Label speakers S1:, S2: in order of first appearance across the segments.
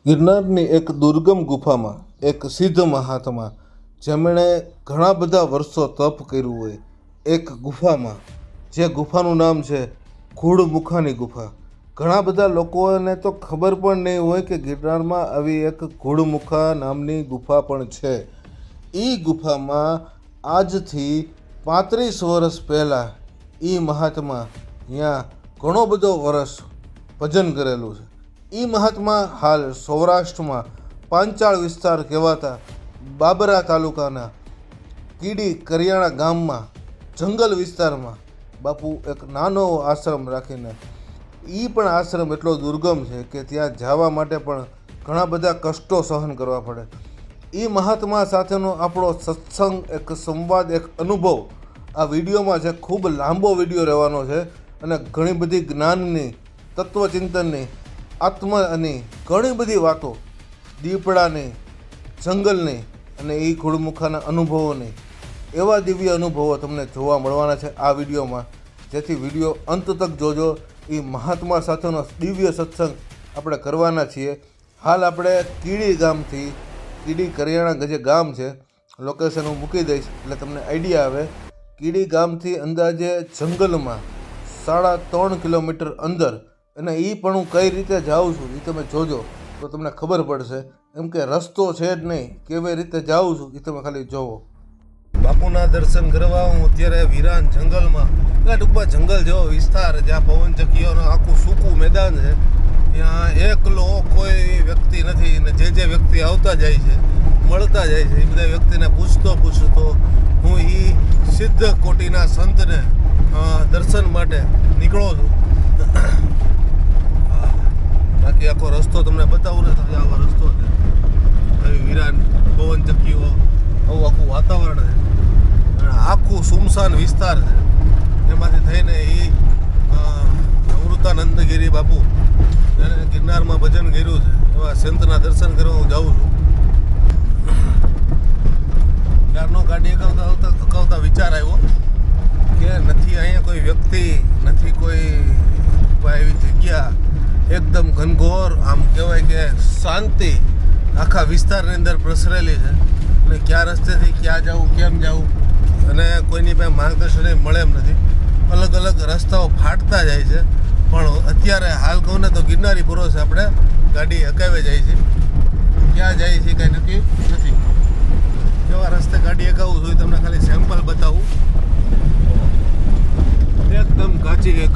S1: ગિરનારની એક દુર્ગમ ગુફામાં એક સિદ્ધ મહાત્મા જેમણે ઘણા બધા વર્ષો તપ કર્યું હોય એક ગુફામાં, જે ગુફાનું નામ છે ઘુડમુખાની ગુફા. ઘણા બધા લોકોને તો ખબર પણ નહીં હોય કે ગિરનારમાં આવી એક ઘુડમુખા નામની ગુફા પણ છે. એ ગુફામાં આજથી 35 વર્ષ પહેલાં એ મહાત્મા ત્યાં ઘણો બધો વર્ષ ભજન કરેલું છે. એ મહાત્મા હાલ સૌરાષ્ટ્રમાં પાંચાળ વિસ્તાર કહેવાતા બાબરા તાલુકાના કીડી કરિયાણા ગામમાં જંગલ વિસ્તારમાં બાપુ એક નાનો આશ્રમ રાખીને, એ પણ આશ્રમ એટલો દુર્ગમ છે કે ત્યાં જવા માટે પણ ઘણા બધા કષ્ટો સહન કરવા પડે. એ મહાત્મા સાથેનો આપણો સત્સંગ, એક સંવાદ, એક અનુભવ આ વિડીયોમાં છે. ખૂબ લાંબો વિડીયો રહેવાનો છે અને ઘણી બધી જ્ઞાનની, તત્વચિંતનની, આત્માની ઘણી બધી વાતો, દીપડાની, જંગલની અને એ ઘુડમુખાના અનુભવોની, એવા દિવ્ય અનુભવો તમને જોવા મળવાના છે આ વિડીયોમાં. જેથી વિડીયો અંત તક જોજો. એ મહાત્મા સાથેનો દિવ્ય સત્સંગ આપણે કરવાના છીએ. હાલ આપણે કીડી ગામથી, કીડી કરિયાણા જે ગામ છે, લોકેશન હું મૂકી દઈશ એટલે તમને આઈડિયા આવે. કીડી ગામથી અંદાજે જંગલમાં 3.5 કિલોમીટર અંદર, અને એ પણ હું કઈ રીતે જાઉં છું એ તમે જોજો તો તમને ખબર પડશે. એમ કે રસ્તો છે જ નહીં, કેવી રીતે જાઉં છું એ તમે ખાલી જોવો. બાપુના દર્શન કરવા હું અત્યારે વિરાન જંગલમાં, ટૂંકમાં જંગલ જેવો વિસ્તાર જ્યાં પવનચક્કીઓનું આખું સૂકું મેદાન છે. ત્યાં એકલો કોઈ વ્યક્તિ નથી ને જે વ્યક્તિ આવતા જાય છે, મળતા જાય છે, એ બધા વ્યક્તિને પૂછતો હું એ સિદ્ધ કોટીના સંતને દર્શન માટે નીકળો છું. બાકી આખો રસ્તો તમને બતાવું ને તો આવો રસ્તો છે. આવી વિરાન પવનચક્કીઓ, આવું આખું વાતાવરણ છે, આખું સુમસાન વિસ્તાર છે. એમાંથી થઈને એ અમૃતાનંદગીરી બાપુ જેને ગિરનારમાં ભજન કર્યું છે એવા સંતના દર્શન કરવા હું જાઉં છું. ત્યારનો ગાડી અકાવતા વિચાર આવ્યો કે નથી અહીંયા કોઈ વ્યક્તિ નથી, કોઈ એવી જગ્યા એકદમ ઘનઘોર, આમ કહેવાય કે શાંતિ આખા વિસ્તારની અંદર પ્રસરેલી છે. અને ક્યાં રસ્તેથી ક્યાં જવું, કેમ જવું, અને કોઈની પાસે માર્ગદર્શન મળે એમ નથી. અલગ અલગ રસ્તાઓ ફાટતા જાય છે. પણ અત્યારે હાલ કહું ને તો ગિરનારી પૂરો છે, આપણે ગાડી હકાવે જાય છે, ક્યાં જાય છે કંઈ નક્કી નથી. કેવા રસ્તે ગાડી હકાવું છું તમને ખાલી સેમ્પલ બતાવું. એકદમ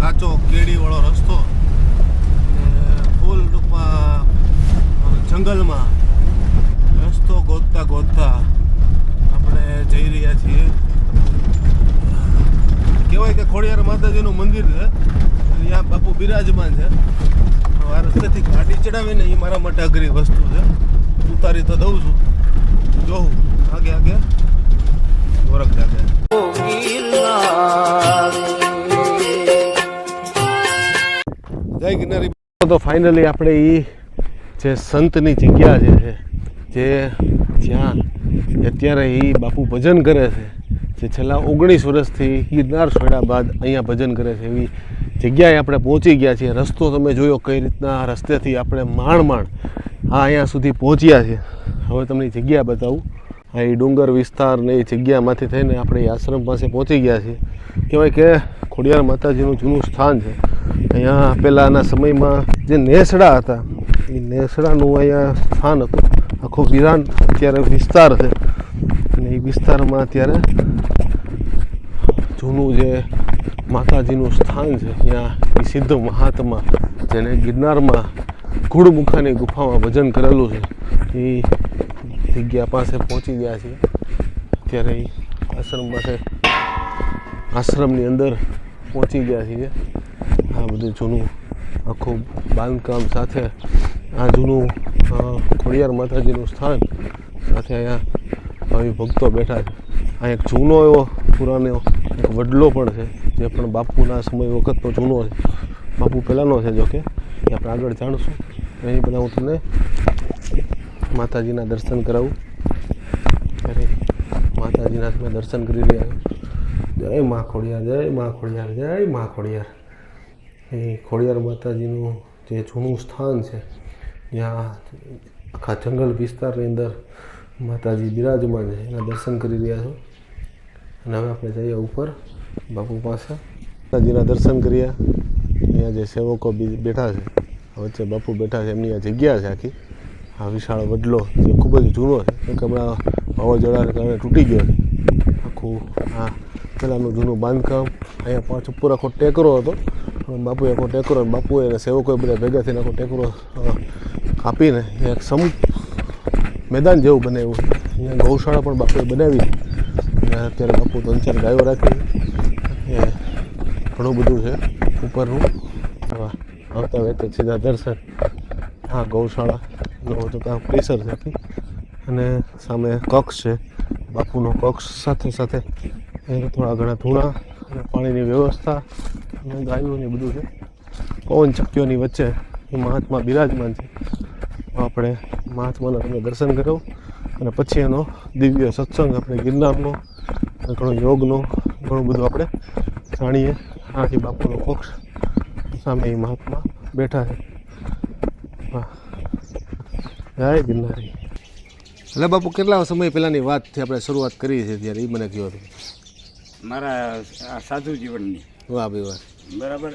S1: કાચો કેડીવાળો રસ્તો, ફૂલ ટૂંકમાં જંગલમાં રસ્તો ગોતતા આપણે જઈ રહ્યા છીએ. કહેવાય કે ખોડિયાર માતાજીનું મંદિર છે, ત્યાં બાપુ બિરાજમાન છે. આ રસ્તેથી ગાડી ચડાવીને એ મારા માટે અઘરી વસ્તુ છે. ઉતારી તો દઉં છું, જોઉં આગે ગોરખ જાગે. જય ગિરનારી. તો ફાઇનલી આપણે એ જે સંતની જગ્યા છે, જ્યાં અત્યારે એ બાપુ ભજન કરે છે, જે છેલ્લા 19 વર્ષથી ગિરનાર છોડ્યા બાદ અહીંયા ભજન કરે છે, એવી જગ્યાએ આપણે પહોંચી ગયા છીએ. રસ્તો તમે જોયો કઈ રીતના રસ્તેથી આપણે માંડ અહીંયા સુધી પહોંચ્યા છીએ. હવે તમને જગ્યા બતાવું. આ એ ડુંગર વિસ્તાર ને એ જગ્યામાંથી થઈને આપણે એ આશ્રમ પાસે પહોંચી ગયા છીએ. કહેવાય કે ખોડિયાર માતાજીનું જૂનું સ્થાન છે. અહીંયા પહેલાંના સમયમાં જે નેસડા હતા, એ નેસડાનું અહીંયા સ્થાન હતું. આખો વિરાન અત્યારે વિસ્તાર છે, અને એ વિસ્તારમાં અત્યારે જૂનું જે માતાજીનું સ્થાન છે, ત્યાં એ સિદ્ધ મહાત્મા જેને ગિરનારમાં ઘુડમુખાની ગુફામાં ભજન કરેલું છે, એ જગ્યા પાસે પહોંચી ગયા છીએ. ત્યારે એ આશ્રમની અંદર પહોંચી ગયા છીએ. આ બધું જૂનું આખું બાંધકામ સાથે આ જૂનું ખોડિયાર માતાજીનું સ્થાન સાથે અહીંયા ભાવિ ભક્તો બેઠા છે. આ એક જૂનો એવો પુરાનો એક વડલો પણ છે, જે પણ બાપુના સમય વખતનો જૂનો છે. બાપુ પહેલાંનો છે, જોકે એ આપણે આગળ જાણશું. અહીં પહેલાં હું તમને માતાજીના દર્શન કરાવું. ત્યારે માતાજીના તમે દર્શન કરી રહ્યા છો. જય મા ખોડિયાર, જય મા ખોડિયાર, જય મા ખોડિયાર. એ ખોડિયાર માતાજીનું જે જૂનું સ્થાન છે
S2: ત્યાં આખા જંગલ વિસ્તારની અંદર માતાજી બિરાજમાન છે, એના દર્શન કરી રહ્યા છો. અને હવે આપણે જઈએ ઉપર બાપુ પાસે. માતાજીના દર્શન કર્યા. અહીંયા જે સેવકો બેઠા છે, વચ્ચે બાપુ બેઠા છે, એમની આ જગ્યા છે આખી. આ વિશાળ વડલો જે ખૂબ જ જૂનો છે, એક હમણાં વાવાઝોડાને કારણે તૂટી ગયો છે આખું. આ પહેલાંનું જૂનું બાંધકામ. અહીંયા પાછો ઉપર આખો ટેકરો હતો, બાપુએ આખો ટેકરો, બાપુએ અને સેવકોએ બધા ભેગા થઈને આખો ટેકરો કાપીને એક મેદાન જેવું બનાવ્યું. અહીંયા ગૌશાળા પણ બાપુએ બનાવી. અને અત્યારે બાપુ 3-4 ગાયો રાખી. એ ઘણું બધું છે ઉપરનું. આવતા વેત સીધા દર્શન. હા, ગૌશાળાનો તો કામ પ્રેશર છે આખી. અને સામે કક્ષ છે બાપુનો. કક્ષ સાથે સાથે એ થોડા ઘણા ધૂણા અને પાણીની વ્યવસ્થા અને ગાયોને બધું છે. પવન ચક્કીઓની વચ્ચે એ મહાત્મા બિરાજમાન છે. આપણે મહાત્માના તમે દર્શન કરો અને પછી એનો દિવ્ય સત્સંગ આપણે ગિરનારનો, ઘણો યોગનો, ઘણું બધું આપણે જાણીએ. આથી બાપુનો પક્ષ સામે એ મહાત્મા બેઠા છે. હા, જય ગિરનારી. એટલે બાપુ કેટલા સમય પહેલાંની વાતથી આપણે શરૂઆત કરી છે ત્યારે એ મને કહ્યું હતું.
S3: મારા આ સાધુ જીવનની.
S2: વાહ ભાઈ વાહ.
S3: બરાબર.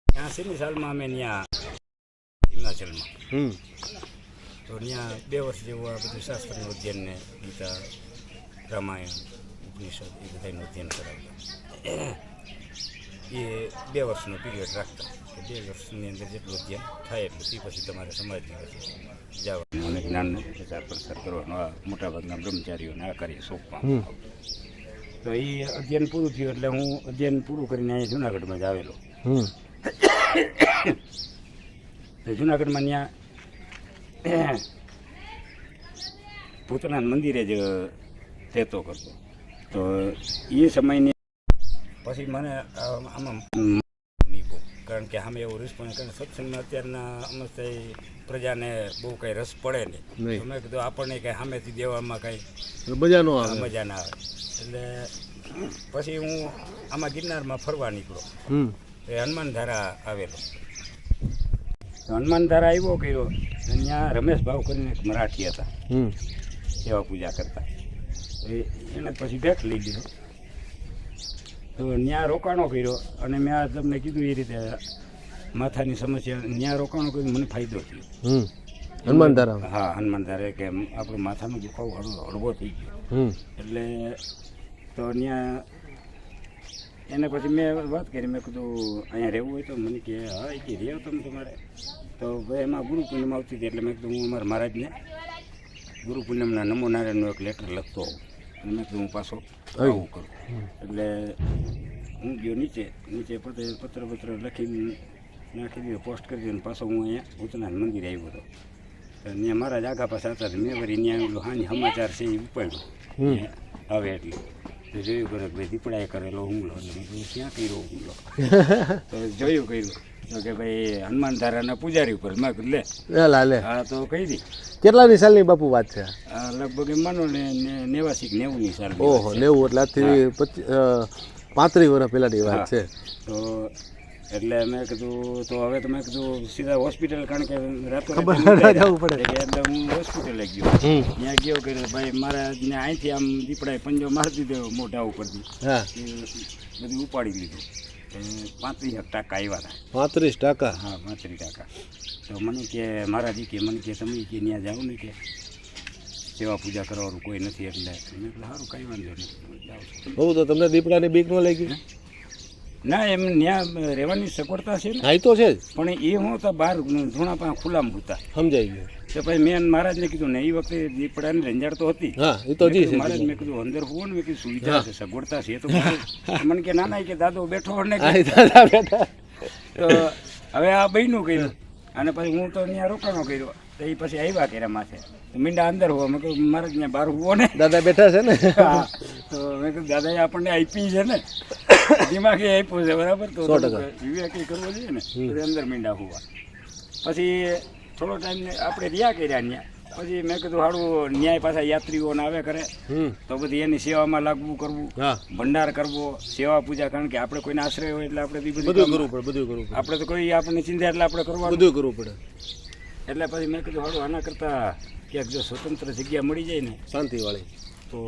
S3: 80ની સાલમાં અમે ત્યાં હિમાચલમાં તો ત્યાં 2 વર્ષ જેવું આ બધું શાસ્ત્રનું અધ્યયન ને ગીતા, રામાયણ, ઉપનિષદ એ બધાનું અધ્યયન કરાવતા. એ 2 વર્ષનો પીરિયડ રાખતા કે 2 વર્ષની અંદર જેટલું અધ્યયન થાય એટલું તે પછી તમારે સમાજની વચ્ચે જવાનું અને જ્ઞાનનો પ્રચાર પ્રસાર કરવાનો. આ મોટાભાગના બ્રહ્મચારીઓને આ કાર્ય સોંપવામાં. તો એ અધ્યયન પૂરું થયું એટલે હું અધ્યયન પૂરું કરીને અહીંયા જુનાગઢમાં જ આવેલો. તો જુનાગઢમાં ત્યાં પૂતના મંદિરે જ રહેતો કરતો. તો એ સમયની પછી મને આમાં બહુ, કારણ કે સામે એવું રિસ્પોન્સ, કારણ સત્સંગમાં અત્યારના અમસ્તે પ્રજાને બહુ કંઈ રસ પડે નહીં. તો મેં કીધું આપણને કંઈ સામેથી દેવામાં કંઈ મજા ના આવે. એટલે પછી હું આમાં ગિરનારમાં ફરવા નીકળ્યો. એ હનુમાનધારા આવેલો. હનુમાનધારા આવ્યો કર્યો. ત્યાં રમેશ ભાવ કરીને એક મરાઠી હતા, સેવા પૂજા કરતા. એને પછી ભેટ લઈ લીધો. તો ત્યાં રોકાણો કર્યો. અને મેં આ તમને કીધું એ રીતે માથાની સમસ્યા ત્યાં રોકાણો કર્યું, મને ફાયદો થયો.
S2: હનુમાનધારા?
S3: હા, હનુમાનધારા કે આપણું માથાનો દુખાવો હળવો થઈ ગયો. એટલે તો ત્યાં એને પછી મેં વાત કરી. મેં કીધું અહીંયા રહેવું હોય તો મને કે હા એ કે રહ્યો તમે તમારે. તો ભાઈ એમાં ગુરુ પૂનમ આવતી હતી એટલે મેં કીધું હું અમારા મહારાજને ગુરુ પૂનમના નમો નારાયણનો એક લેટર લખતો હોઉં. અને મેં કીધું હું પાછો આવું કરું. એટલે હું ગયો નીચે પત્ર લખીને નાખી દીધો, પોસ્ટ કરી દીધો. પાછો હું અહીંયા ભૂતનાથ મંદિરે આવ્યો હતો. ત્યાં મહારાજ આગા પાછા હતા. મેં વળી ત્યાં હાની સમાચાર છે એ ઉપાડ્યું હવે. એટલે તો જોયું કરે ભાઈ દીપડાએ કરેલો હુમલો. એટલે ક્યાં કર્યો હુમલો? તો જોયું કર્યું તો કે ભાઈ હનુમાનધારાના પૂજારી ઉપર. મેં કીધું લે. હા, તો કહી દી.
S2: કેટલાની સાલની બાપુ વાત છે?
S3: લગભગ એમ માનો ને 89-90ની સાલ.
S2: ઓહો, 90 એટલે આજથી 35 વર્ષ પહેલાંની વાત છે.
S3: તો એટલે મેં કીધું તો હવે તો મેં કીધું સીધા હોસ્પિટલ, કારણ કે રાતો જવું પડે એટલે હું હોસ્પિટલે ગયો. ત્યાં ગયો કે ભાઈ મારા અહીંથી આમ દીપડાએ પંજો મારી દીધો મોઢા ઉપરથી. બધું ઉપાડી લીધું. 35% આવ્યા હતા.
S2: 35%?
S3: હા, 35%. તો મને કે મહારાજી કે મને કે તમે કે ત્યાં જાઓ ને કે સેવા પૂજા કરવાનું કોઈ નથી. એટલે સારું, કંઈ વાંધો નહીં.
S2: બહુ તો તમને દીપડાની બીક ન લાગી?
S3: ના, એમ ત્યાં રહેવાની સગવડતા છે ને.
S2: હા, એ તો છે જ.
S3: પણ એ હું તો બહાર ધૂણા પાસે ખુલ્લામાં ભૂતા.
S2: સમજાઈ ગયું.
S3: તો પછી મેં મહારાજને કીધું ને, એ વખતે દીપડાની રંજાડ તો હતી.
S2: હા, એ તો જી છે.
S3: મહારાજ મેં કીધું અંદર હોવો ને, મેં કીધું સુવિધા છે, સગવડતા છે. તો મને કે ના કે દાદો બેઠો ને. તો હવે આ બહેનું કર્યું. અને પછી હું તો ત્યાં રોકાણો કર્યો. તો એ પછી આવ્યા કર્યા માથે. તો મીંડા અંદર હોવા. મેં કહ્યું મહારાજ ત્યાં બહાર હોવો ને,
S2: દાદા બેઠા છે ને.
S3: હા, તો મેં કીધું દાદાએ આપણને આપી છે ને, દિમાગે આપ્યું છે, બરાબર. તો વિવેક કરવો જોઈએ ને, તો અંદર મીંડા હોવા. પછી થોડો ટાઈમ આપણે રહ્યા કર્યા ત્યાં. પછી મેં કીધું સારું, ન્યાય પાછા યાત્રીઓને આવે કરે તો બધી એની સેવામાં લાગવું કરવું, ભંડાર કરવો, સેવા પૂજા. કારણ કે આપણે કોઈને આશ્રય હોય એટલે આપણે બધું કરવું પડે. આપણે તો કોઈ આપણને ચિંતા એટલે આપણે કરવાનું બધું કરવું પડે. એટલે પછી મેં કીધું હાડું આના કરતાં ક્યાંક જો સ્વતંત્ર જગ્યા મળી જાય ને
S2: શાંતિવાળી
S3: તો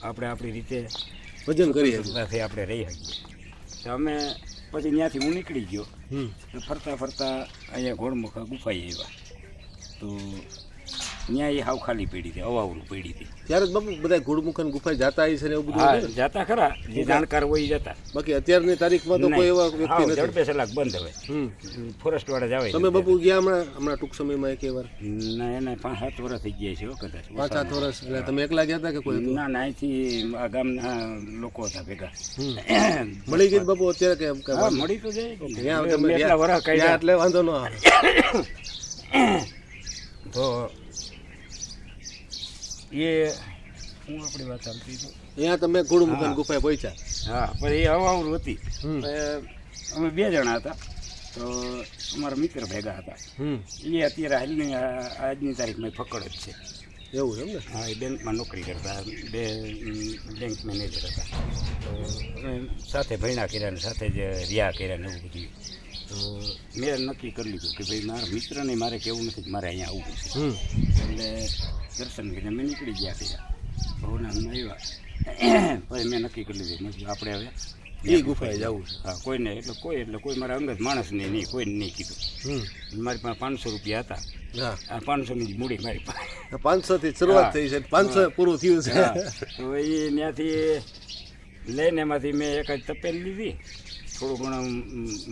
S3: આપણે આપણી રીતે
S2: ભજન કરીએ.
S3: સ્વતંત્રતાથી આપણે રહી શકીએ. તો અમે પછી ત્યાંથી હું નીકળી ગયો. તો ફરતા ફરતા અહીંયા ઘોડમુખા ગુફાઈ આવ્યા. તો ત્યાં એ હાવ ખાલી પડી હતી, અવાવરું પડી હતી.
S2: ત્યારે જ બાપુ બધા ઘોડમુખા ગુફાએ જાતા આવી છે ને એવું
S3: હા,
S2: બધું છે ને?
S3: જતા ખરા, જે જાણકાર હોય એ જતા.
S2: બાકી અત્યારની તારીખમાં તો કોઈ એવા વ્યક્તિ
S3: હાવ
S2: નથી.
S3: ઝડપે સલાક બંધ હવે. ફોરેસ્ટ વાળા જ આવે.
S2: તમે બાપુ ગયા હમણાં ટૂંક સમયમાં એક વાર?
S3: ના, એને 5-7 વર્ષ થઈ ગયા છે હો કદાચ.
S2: 5-7 વર્ષ એટલે તમે એકલા ગયા હતા કે કોઈ હતું?
S3: ના ના, અહીંથી આ ગામના લોકો હતા ભેગા.
S2: મળી ગઈ બાપુ અત્યારે કે
S3: હા, મળી તો જાય.
S2: ત્યાં તમે
S3: મેં એટલા વરસ
S2: ત્યાં
S3: કાઢ્યા.
S2: એટલે વાંધો ન આવે.
S3: તો એ હું આપણી વાત ચાલતી હતી.
S2: અહીંયા તમે ઘોડમુખા ગુફાએ પહોંચ્યા?
S3: હા, પછી એ અવાવરું હતી. અમે 2 જણા હતા. તો અમારા મિત્ર ભેગા હતા. એ અત્યારે હાલની આજની તારીખમાં ફકડ જ છે.
S2: એવું છે એમ ને?
S3: હા, એ બેંકમાં નોકરી કરતા, 2 બેંક મેનેજર હતા. તો અમે સાથે ભણ્યા કર્યા ને સાથે જ રહ્યા કર્યા ને એવું બધું. તો મેં નક્કી કરી લીધું કે ભાઈ મારા મિત્રને મારે કહેવું નથી કે મારે અહીંયા આવવું છે. એટલે દર્શન કરીને અમે નીકળી ગયા કર્યા. ભવનાથમાં આવ્યા. પછી મેં નક્કી કરી લીધું મેં કીધું આપણે હવે
S2: એ ગુફાએ જવું છે.
S3: હા, કોઈને એટલે કોઈ મારા અંગત માણસને નહીં, કોઈને નહીં કીધું. મારી પાસે 500 રૂપિયા હતા.
S2: હા,
S3: આ 500ની જ મૂડી મારી પાસે.
S2: 500 થી શરૂઆત થઈ છે, 500 પૂરું થયું છે.
S3: તો એ ત્યાંથી લઈને એમાંથી મેં એક જ તપેલ લીધી, થોડું ઘણું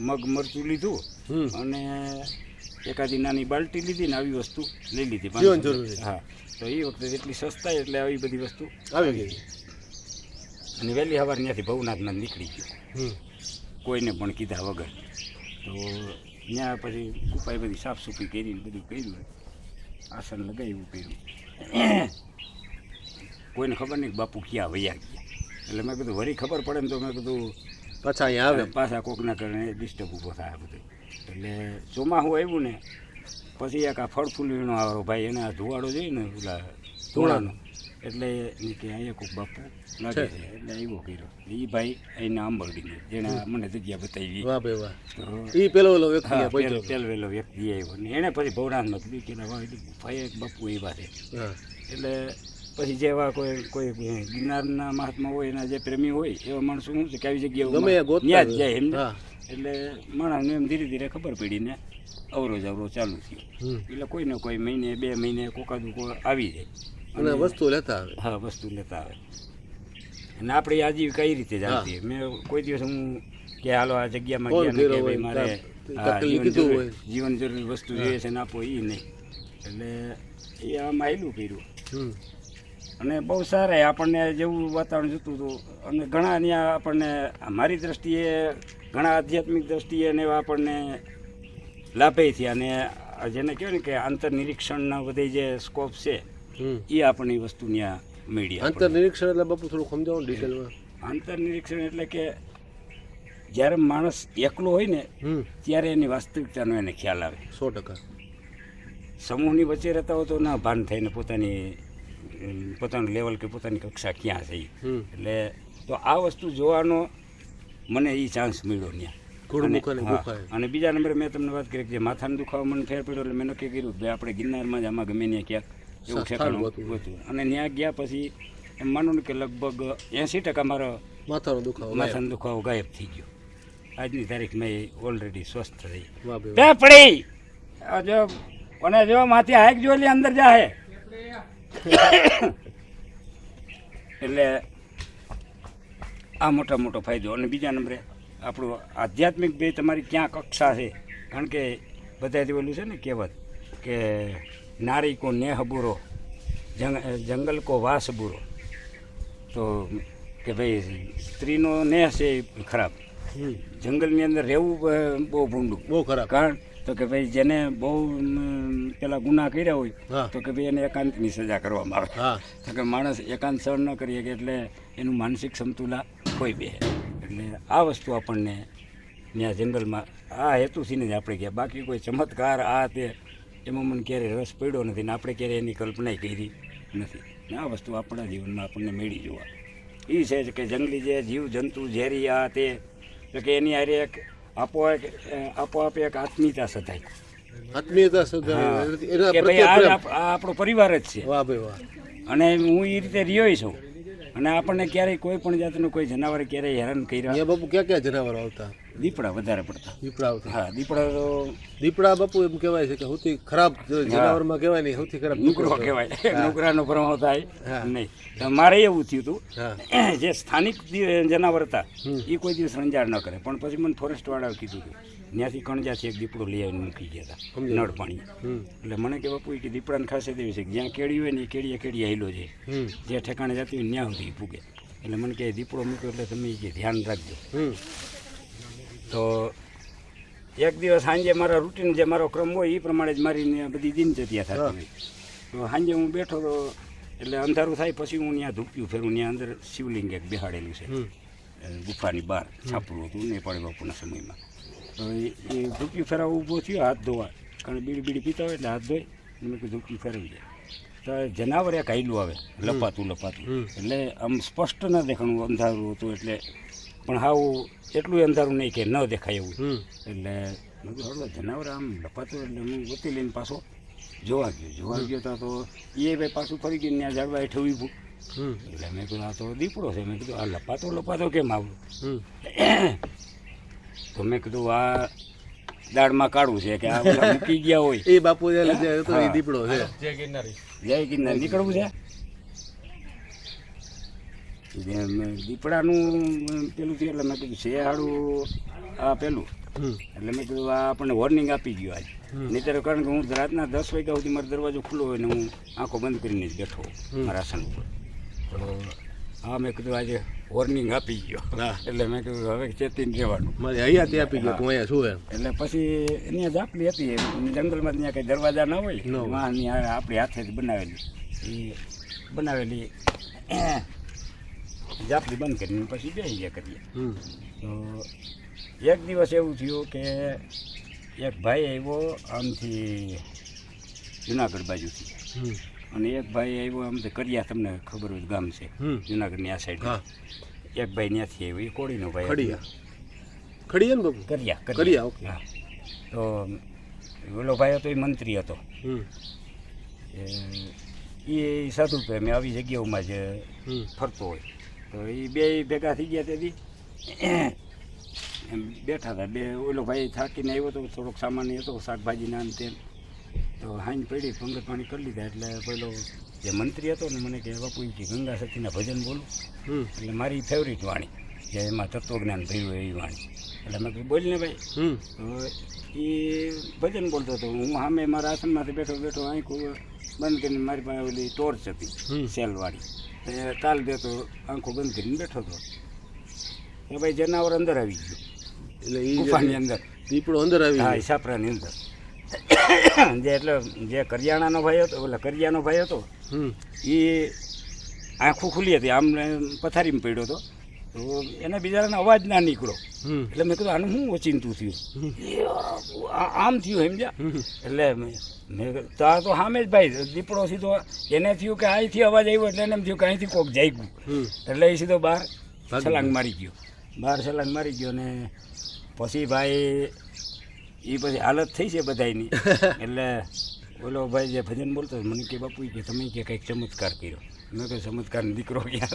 S3: મગ મરચું લીધું અને એકાદી નાની બાલટી લીધી ને આવી વસ્તુ લઈ લીધી.
S2: જીવન જરૂરી.
S3: હા, તો એ વખતે એટલી સસ્તા એટલે આવી બધી વસ્તુ
S2: આવી ગઈ.
S3: અને વહેલી સવાર ત્યાંથી ભવનાથમાં નીકળી ગયો, કોઈને પણ કીધા વગર. તો ત્યાં પછી ગુફાએ બધી સાફ સફાઈ કરીને બધું કર્યું, આસન લગાવ્યું કર્યું. કોઈને ખબર નહીં કે બાપુ ક્યાં વયા ગયા. એટલે મેં કીધું વળી ખબર પડે ને તો મેં કીધું
S2: પાછા અહીંયા આવે.
S3: પાછા કોકના કારણે ડિસ્ટર્બ ઊભો થાય બધું. એટલે ચોમાસું આવ્યું ને પછી એક આ ફળ ફૂલવીનો આવ્યો ભાઈ, એને આ ધુવાડો જોઈ ને પેલા ધોળાનો, એટલે કે અહીંયા કોઈક બાપુ લાગે છે. એટલે આવ્યો કર્યો એ ભાઈ અહીંના આંબરડીને જેણે મને જગ્યા બતાવી.
S2: વાહ ભાઈ વાહ. એ પેલો વ્યક્તિ પહોંચ્યો.
S3: પહેલો વ્યક્તિ આવ્યો ને એને પછી ભવનાથમાં કીધું કે ભાઈ એક બાપુ એવા છે. એટલે પછી જેવા કોઈ ગિરનારના મહાત્મા હોય એના જે પ્રેમી હોય એવા માણસો શું છે કે આવી જગ્યાએ ત્યાં જ જાય એમને. એટલે માણસને એમ ધીરે ધીરે ખબર પડી ને અવરોજ ચાલુ થયું. એટલે કોઈને કોઈ મહિને 2 મહિને કોકાદું આવી જાય
S2: અને વસ્તુ લેતા આવે.
S3: હા, વસ્તુ લેતા આવે. અને આપણે આજીવિકા કઈ રીતે ચાલતી. મેં કોઈ દિવસ હું કે હાલો આ જગ્યામાં ગયા ને કે ભાઈ મારે જીવન જરૂરી વસ્તુ જોઈએ છે ને આપો એ નહીં. એટલે એ આમ આયલું કર્યું. અને બહુ સારા આપણને જેવું વાતાવરણ જોતું હતું. અને ઘણા ત્યાં આપણને મારી દ્રષ્ટિએ ઘણા આધ્યાત્મિક દ્રષ્ટિએ ને એવા આપણને લાભે થયા. અને જેને કહેવાય ને કે આંતરનિરીક્ષણના બધે જે સ્કોપ છે એ આપણને વસ્તુ ત્યાં મળી.
S2: આંતરનિરીક્ષણ એટલે બાપુ થોડું સમજાવો ડિટેલમાં.
S3: આંતરનિરીક્ષણ એટલે કે જ્યારે માણસ એકલો હોય ને ત્યારે એની વાસ્તવિકતાનો એને ખ્યાલ આવે.
S2: 100%.
S3: સમૂહની વચ્ચે રહેતા હોય તો ના ભાન થઈને પોતાનું લેવલ કે પોતાની કક્ષા ક્યાં છે. એટલે તો આ વસ્તુ જોવાનો મને એ ચાન્સ મળ્યો ત્યાં. અને બીજા નંબરે મેં તમને વાત કરી કે જે માથાનો દુખાવો મને ફેર પડ્યો એટલે મેં નક્કી કર્યું કે આપણે ગિરનારમાં જ આમાં ગમે ત્યાં ક્યાંક એવું ઠેકાણું હતું. અને ત્યાં ગયા પછી એમ માનો ને કે લગભગ 80% મારો માથાનો દુખાવો ગાયબ થઈ ગયો. આજની તારીખ મેં ઓલરેડી સ્વસ્થ થઈ. પડી જો જો માથી હાઈક જોઈ અંદર જાહે. એટલે આ મોટો ફાયદો. અને બીજા નંબરે આપણું આધ્યાત્મિક બે તમારી ક્યાં કક્ષા છે. કારણ કે બધાથી ઓલું છે ને કહેવત કે નારી કો નેહ બુરો, જંગલ કો વાસ બુરો. તો કે ભાઈ સ્ત્રીનો નેહ છે એ ખરાબ, જંગલની અંદર રહેવું બહુ ભૂંડું, બહુ ખરાબ. કારણ તો કે ભાઈ જેને બહુ પેલા ગુના કર્યા હોય તો કે ભાઈ એને એકાંતની સજા કરવામાં આવે. તો કે માણસ એકાંત સહન ન કરીએ કે એટલે એનું માનસિક સમતુલા ખોઈ બે. એટલે આ વસ્તુ આપણને ત્યાં જંગલમાં આ હેતુથી જ આપણે ગયા. બાકી કોઈ ચમત્કાર આ તે એમાં મને ક્યારેય રસ પડ્યો નથી ને આપણે ક્યારેય એની કલ્પના કરી નથી. ને આ વસ્તુ આપણા જીવનમાં આપણને મેળી જોવા એ છે કે જંગલી જે જીવ જંતુ ઝેરી આ તે કે એની હારે એક આપોઆપ એક આત્મીયતા સધાય.
S2: આત્મીયતા શબ્દ એના
S3: કે ભાઈ
S2: પ્રત્યે
S3: આ
S2: પ્રેમ.
S3: આ આપણો પરિવાર જ છે.
S2: વાહ ભાઈ વાહ.
S3: અને હું એ રીતે રહ્યો છું. અને આપણને ક્યારેય કોઈ પણ જાતનું કોઈ જનાવરે ક્યારેય હેરાન કર્યા.
S2: અહીંયા બાપુ ક્યાં ક્યાં જનાવરો આવતા?
S3: દીપડા વધારે પડતા.
S2: દીપડા આવતા.
S3: હા, દીપડા તો
S2: દીપડા બાપુ એમ કહેવાય છે કે સૌથી ખરાબ જનાવરમાં કહેવાય નહીં, સૌથી ખરાબ
S3: નુકરો કહેવાય. નુકરાનો પ્રભાવ થાય નહીં. તો મારે એવું થયું હતું,
S2: હા.
S3: જે સ્થાનિક જનાવર હતા એ કોઈ દિવસ રંજાડ ન કરે. પણ પછી મને ફોરેસ્ટવાળાએ કીધું હતું, ત્યાંથી કણજાથી એક દીપડો લઈ આવીને મૂકી ગયા હતા નળ પાણી. એટલે મને કે બાપુ કે દીપડાને ખાસિયત એવી છે કે જ્યાં કેળી હોય ને એ કેળીએ હેલો છે, જે ઠેકાણે જતી હોય ત્યાં સુધી પૂગે. એટલે મને કે દીપડો મૂક્યો એટલે તમે કે ધ્યાન રાખજો. તો એક દિવસ સાંજે મારા રૂટીન જે મારો ક્રમ હોય એ પ્રમાણે જ મારી બધી દિનચર્યા થતી હોય. તો સાંજે હું બેઠો તો એટલે અંધારું થાય પછી હું ત્યાં ધૂપ્યું ફેરું. ત્યાં અંદર શિવલિંગ એક બેહાડેલું છે ગુફાની બહાર, છાપરું હતું નેપાળી બાપુના સમયમાં. તો એ ધૂપ્યું ફેરવા ઊભો થયો, હાથ ધોવા, કારણ બીડી પીતા હોય એટલે હાથ ધોઈ મેં કીધું ધૂપ્યું ફેરવી જાય. તો જનાવર એક હાયલું આવે લપાતું એટલે આમ સ્પષ્ટ ન દેખાણું, અંધારું હતું એટલે. પણ હાવ એટલું અંધારું નહીં કે ન દેખાય એવું. એટલે મેં કીધું જનાવર આમ લપાતું એટલે હું ગોતી લઈને પાછો જોવા ગયો તો એ ભાઈ પાછું ફરી ગયું ત્યાં ઝાડવા હેઠે ઊભું. એટલે મેં કીધું આ તો દીપડો છે. મેં કીધું આ લપાતો કેમ આવું? તો મેં કીધું આ દાળમાં કાઢું છે કે આ બધા મૂકી ગયા હોય
S2: એ બાપુ દીપડો છે.
S3: જય ગિરનાર નીકળવું છે. દીપડાનું પેલું થયું એટલે મેં કીધું શિયાળું આ પેલું. એટલે મેં કીધું આ આપણને વોર્નિંગ આપી ગયો આજ. નહીંતર કારણ કે હું રાતના 10 વાગ્યા સુધી મારો દરવાજો ખુલ્લો હોય ને હું આંખો બંધ કરીને જ બેઠો મારા આસન ઉપર. તો હા, મેં કીધું આજે વોર્નિંગ આપી ગયો. એટલે મેં કીધું હવે ચેતીને રહેવાનું.
S2: મારી હૈયાથી આપી ગયો તું અહીંયા શું એમ.
S3: એટલે પછી અહીંયા ઝાપલી હતી જંગલમાં, ત્યાં કંઈ દરવાજા ના હોય, વાહની આપણી હાથેથી બનાવેલી ઝાપલી બંધ કરીને પછી બેસી ગયા કરીએ. તો એક દિવસ એવું થયું કે એક ભાઈ આવ્યો આમથી જુનાગઢ બાજુથી, અને એક ભાઈ આવ્યો આમથી કરિયા, તમને ખબર હોય ગામ છે જુનાગઢની આ સાઈડ. એક ભાઈ ત્યાંથી આવ્યો, એ કોળીનો ભાઈ.
S2: ખડીયા ને બાપુ? કરિયા. ઓકે.
S3: હા. તો ઓલો ભાઈ હતો એ મંત્રી હતો. એ સાધુ પ્રેમી આવી જગ્યાઓમાં જ ફરતો હોય. તો એ બે ભેગા થઈ ગયા તેથી બેઠા હતા. બે ઓલો ભાઈ થાકીને આવ્યો તો થોડોક સામાન હતો શાકભાજીના ને તેમ. તો હાંજ પડી પંગત પાણી કરી લીધા. એટલે પેલો જે મંત્રી હતો ને મને કે બાપુ કે ગંગા સતીના ભજન બોલું. એટલે મારી ફેવરિટ વાણી જે એમાં તત્વજ્ઞાન ભર્યું એવી વાણી. એટલે મેં કહ્યું બોલને ભાઈ. તો એ ભજન બોલતો હતો. હું સામે મારા આસનમાંથી બેઠો આંખો બંધ કરીને, મારી પાસે ઓલી ટોર્ચ હતી સેલવાળી, તાલ દેતો આંખો બંધ કરીને બેઠો હતો. એ ભાઈ જનાવર અંદર આવી ગયું. એટલે એ ગુફાની અંદર
S2: દીપડો અંદર આવી?
S3: હા, છાપરાની અંદર. જે કરિયાણાનો ભાઈ હતો, ઓલા કરિયાનો ભાઈ હતો, એ આંખો ખુલી હતી, આમ પથારીમાં પડ્યો હતો. તો એને બિચારાનો અવાજ ના નીકળો. એટલે મેં કીધું આનું શું ઓચિંતું થયું? આમ થયું સમજ્યા. એટલે મેં તો આ તો સામે જ ભાઈ દીપડો સીધો એને થયું કે અહીંથી અવાજ આવ્યો એટલે એને એમ થયું કે અહીંથી કોક જાગ્યું. એટલે એ સીધો બહાર છલાંગ મારી ગયો. ને પછી ભાઈ એ પછી હાલત થઈ છે બધાની. એટલે ઓલો ભાઈ જે ભજન બોલતો મને કે બાપુ કે તમે કે કંઈક ચમત્કાર કર્યો. મેં કહ્યું ચમત્કારનો દીકરો ગયા.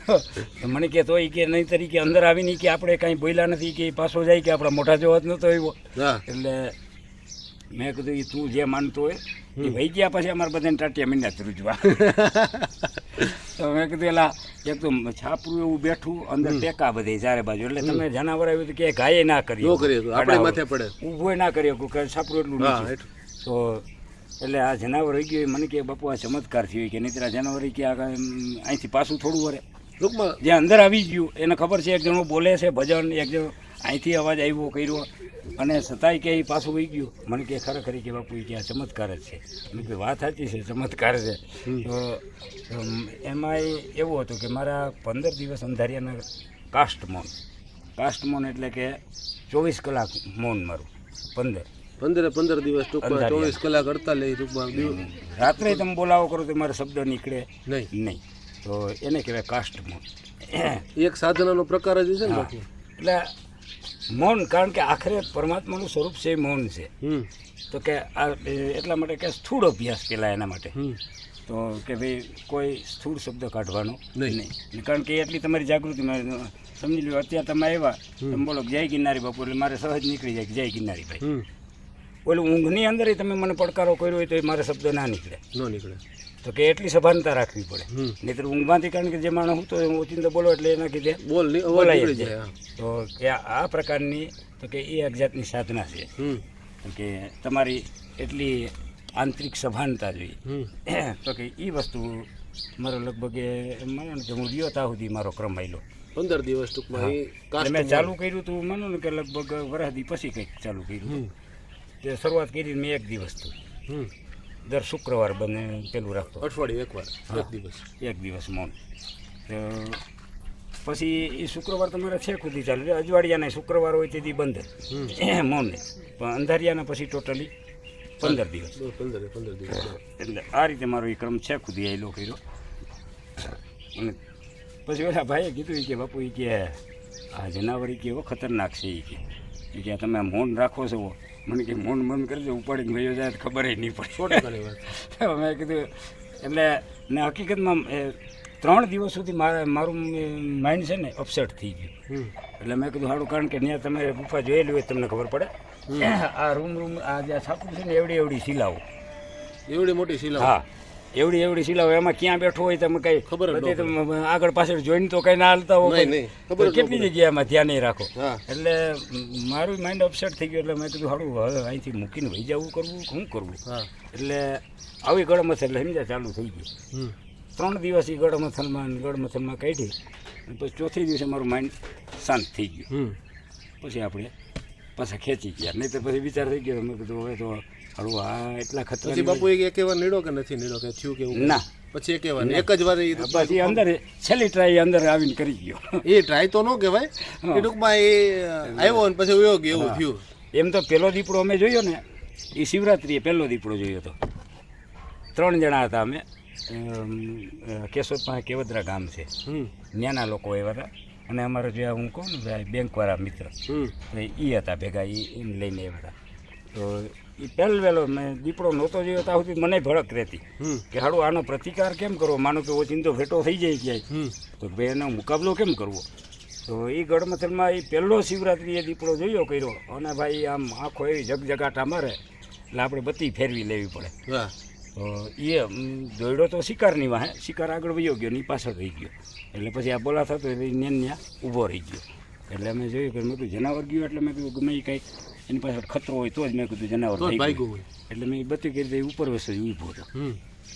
S3: તો મને કે તો એ કે નહીં તરીકે અંદર આવીને કે આપણે કાંઈ બોલ્યા નથી કે પાછો જાય કે આપણા મોઢા જોવા જ નહોતો આવ્યો. એટલે મેં કીધું એ તું જે માનતો હોય એ ભાઈ ગયા. પછી અમારે બધાને ટાટિયા મીંડા ધ્રુજવા. તો મેં કીધું એલા એક તો છાપરું એવું બેઠું, અંદર ટેકા બધે ચારે બાજુ. એટલે તમે જનાવર આવ્યું કે ગાયે ના કરીએ, ઊભો ના કરીએ કે છાપરું એટલું નથી. તો એટલે આ જનાવર રહી ગયું. મને કે બાપુ આ ચમત્કાર થયો કે નહીં, જનાવર કે અહીંથી પાછું થોડું વરે ટૂંકમાં જે અંદર આવી ગયું એને ખબર છે. એક જણો બોલે છે ભજન, એક જણો અહીંથી અવાજ આવ્યો કર્યો, અને છતાંય કે એ પાછું વહી ગયું. મને કે ખરેખર કે બાપુ કે આ ચમત્કાર જ છે. મેં કે વાત સાચી છે, ચમત્કાર છે. તો એમાં એવું હતું કે મારા 15 દિવસ અંધારિયાના કાસ્ટ મૌન એટલે કે 24 કલાક મૌન મારું.
S2: 15 દિવસ ટૂંકમાં 24 કલાક 48 ટૂંકમાં.
S3: રાત્રે તમે બોલાવો કરો તો મારો શબ્દ નીકળે નહીં. તો એને કહેવાય કાસ્ટ મૌન.
S2: એક સાધનાનો પ્રકાર જ છે ને.
S3: એટલે મૌન, કારણ કે આખરે પરમાત્માનું સ્વરૂપ છે એ મૌન છે. તો કે આ એટલા માટે કે સ્થૂળ અભ્યાસ પહેલાં એના માટે તો કે ભાઈ કોઈ સ્થૂળ શબ્દ કાઢવાનો નહીં, કારણ કે એટલી તમારી જાગૃતિમાં સમજી લો. અત્યારે તમે આવ્યા, તમે બોલો જય ગિરનારી બાપુ, એટલે મારે સહજ નીકળી જાય કે જય ગિરનારી ભાઈ. ઓલું ઊંઘની અંદર તમે મને પડકારો કર્યો હોય તો એ મારા શબ્દ ના નીકળે. તો કે એટલી સભાનતા રાખવી પડે, નહીંતર ઊંઘમાંથી, કારણ કે જે માણસ હું તો ઓચિંતો બોલો એટલે એના કીધે બોલાઈ જાય. તો કે આ પ્રકારની તો કે એ એક જાતની સાધના છે કે તમારી એટલી આંતરિક સભાનતા જોઈએ. તો કે એ વસ્તુ મારો લગભગ એ માનો ને કે હું રહ્યો ત્યાં સુધી મારો ક્રમ આવેલો
S2: 15 દિવસ ટૂંકમાં
S3: મેં ચાલુ કર્યું હતું, માનો ને કે લગભગ વરસદી પછી કંઈક ચાલુ કર્યું. તે શરૂઆત કરી મેં 1 દિવસ તો દર શુક્રવાર બને પેલું રાખતો,
S2: અઠવાડિયે એકવાર,
S3: એક દિવસ મૌન. તો પછી એ શુક્રવાર તમારે છેક સુધી ચાલે. અજવાડિયાના શુક્રવાર હોય તેથી બંધ મૌન, પણ અંધારિયાના પછી ટોટલી 15 દિવસ.
S2: 15 દિવસ.
S3: એટલે આ રીતે મારો એ ક્રમ છેક સુધી આવેલો કર્યો. અને પછી ઓલા ભાઈએ કીધું કે બાપુ એ કે આ જનાવર કેવો ખતરનાક છે એ કે તમે મૌન રાખો છો. મને કે મૌન બંધ કરજો, ઉપાડીને ભાઈઓ જાય તો ખબર નહીં પડે. મેં કીધું એટલે ને હકીકતમાં 3 દિવસ સુધી મારું માઇન્ડ છે ને અપસેટ થઈ ગયું. એટલે મેં કીધું સારું, કારણ કે ત્યાં તમે ગુફા જોયેલી હોય તમને ખબર પડે. આ રૂમ આ જે છાપું છે ને એવડી શિલાઓ,
S2: એવડી મોટી શિલાઓ,
S3: હા એવડી શિલાઓ, એમાં ક્યાં બેઠો હોય તમે કઈ ખબર આગળ પાછળ જોઈને તો કઈ ના હાલતા હોય, કેટલી જગ્યામાં ધ્યાન નહીં રાખો. એટલે મારું માઇન્ડ અપસેટ થઈ ગયું. એટલે મેં કીધું સારું હવે અહીંથી મૂકીને વહી જવું કરવું શું કરવું. એટલે આવી ગળમથલ એટલે સમજ્યા ચાલુ થઈ ગયું. 3 દિવસ એ ગળમથલમાં કાઢી, પછી ચોથી દિવસે મારું માઇન્ડ શાંત થઈ ગયું. પછી આપણે પાછા ખેંચી ગયા, નહીં તો પછી વિચાર થઈ ગયો. મેં કીધું હવે તો હળવું આ એટલા ખતરા.
S2: પછી બાપુ એક વાર નીડો કે નથી નીડો કે થયું કેવું?
S3: ના,
S2: પછી એક જ વાર
S3: પછી અંદર છેલ્લી ટ્રાય અંદર આવીને કરી ગયો.
S2: એ ટ્રાય તો ન કહેવાય, એ ટૂંકમાં એ આવ્યો ને પછી ઉયો ગયો એવું થયું.
S3: એમ તો પહેલો દીપડો અમે જોયો ને એ શિવરાત્રીએ પહેલો દીપડો જોયો હતો. 3 જણા હતા અમે. કેશોદ પાસે કેવદરા ગામ છે, ત્યાંના લોકો આવ્યા હતા. અને અમારો જે હું કહું ને બેંકવાળા મિત્ર એ હતા ભેગા, એને લઈને આવ્યા હતા. તો એ પહેલો મેં દીપડો નહોતો જોયો ત્યાં સુધી મને ભડક રહેતી કે હાડું આનો પ્રતિકાર કેમ કરવો. માનો કે ઓચિંતો ભેટો થઈ જાય ક્યાંય તો ભાઈ એનો મુકાબલો કેમ કરવો. તો એ ગઢમથલમાં એ પહેલો શિવરાત્રિએ દીપડો જોયો કર્યો. અને ભાઈ આમ આખો એવી જગજગાટા મારે એટલે આપણે બત્તી ફેરવી લેવી પડે. તો એ દોડ્યો તો શિકારની વાહે, શિકાર આગળ વયો ગયો ને પાછળ રહી ગયો. એટલે પછી આ બોલા થતો એટલે ત્યાં ઊભો રહી ગયો. એટલે અમે જોયું કે મેં કીધું જનાવર ગયું. એટલે મેં કીધું ગમે એ કંઈક એની પાછળ ખતરો હોય તો જ મેં કીધું જનાવર થઈ ગયું. એટલે મેં બત્તી કરી દઈ ઉપર વસ્તુ ઊભો હતો.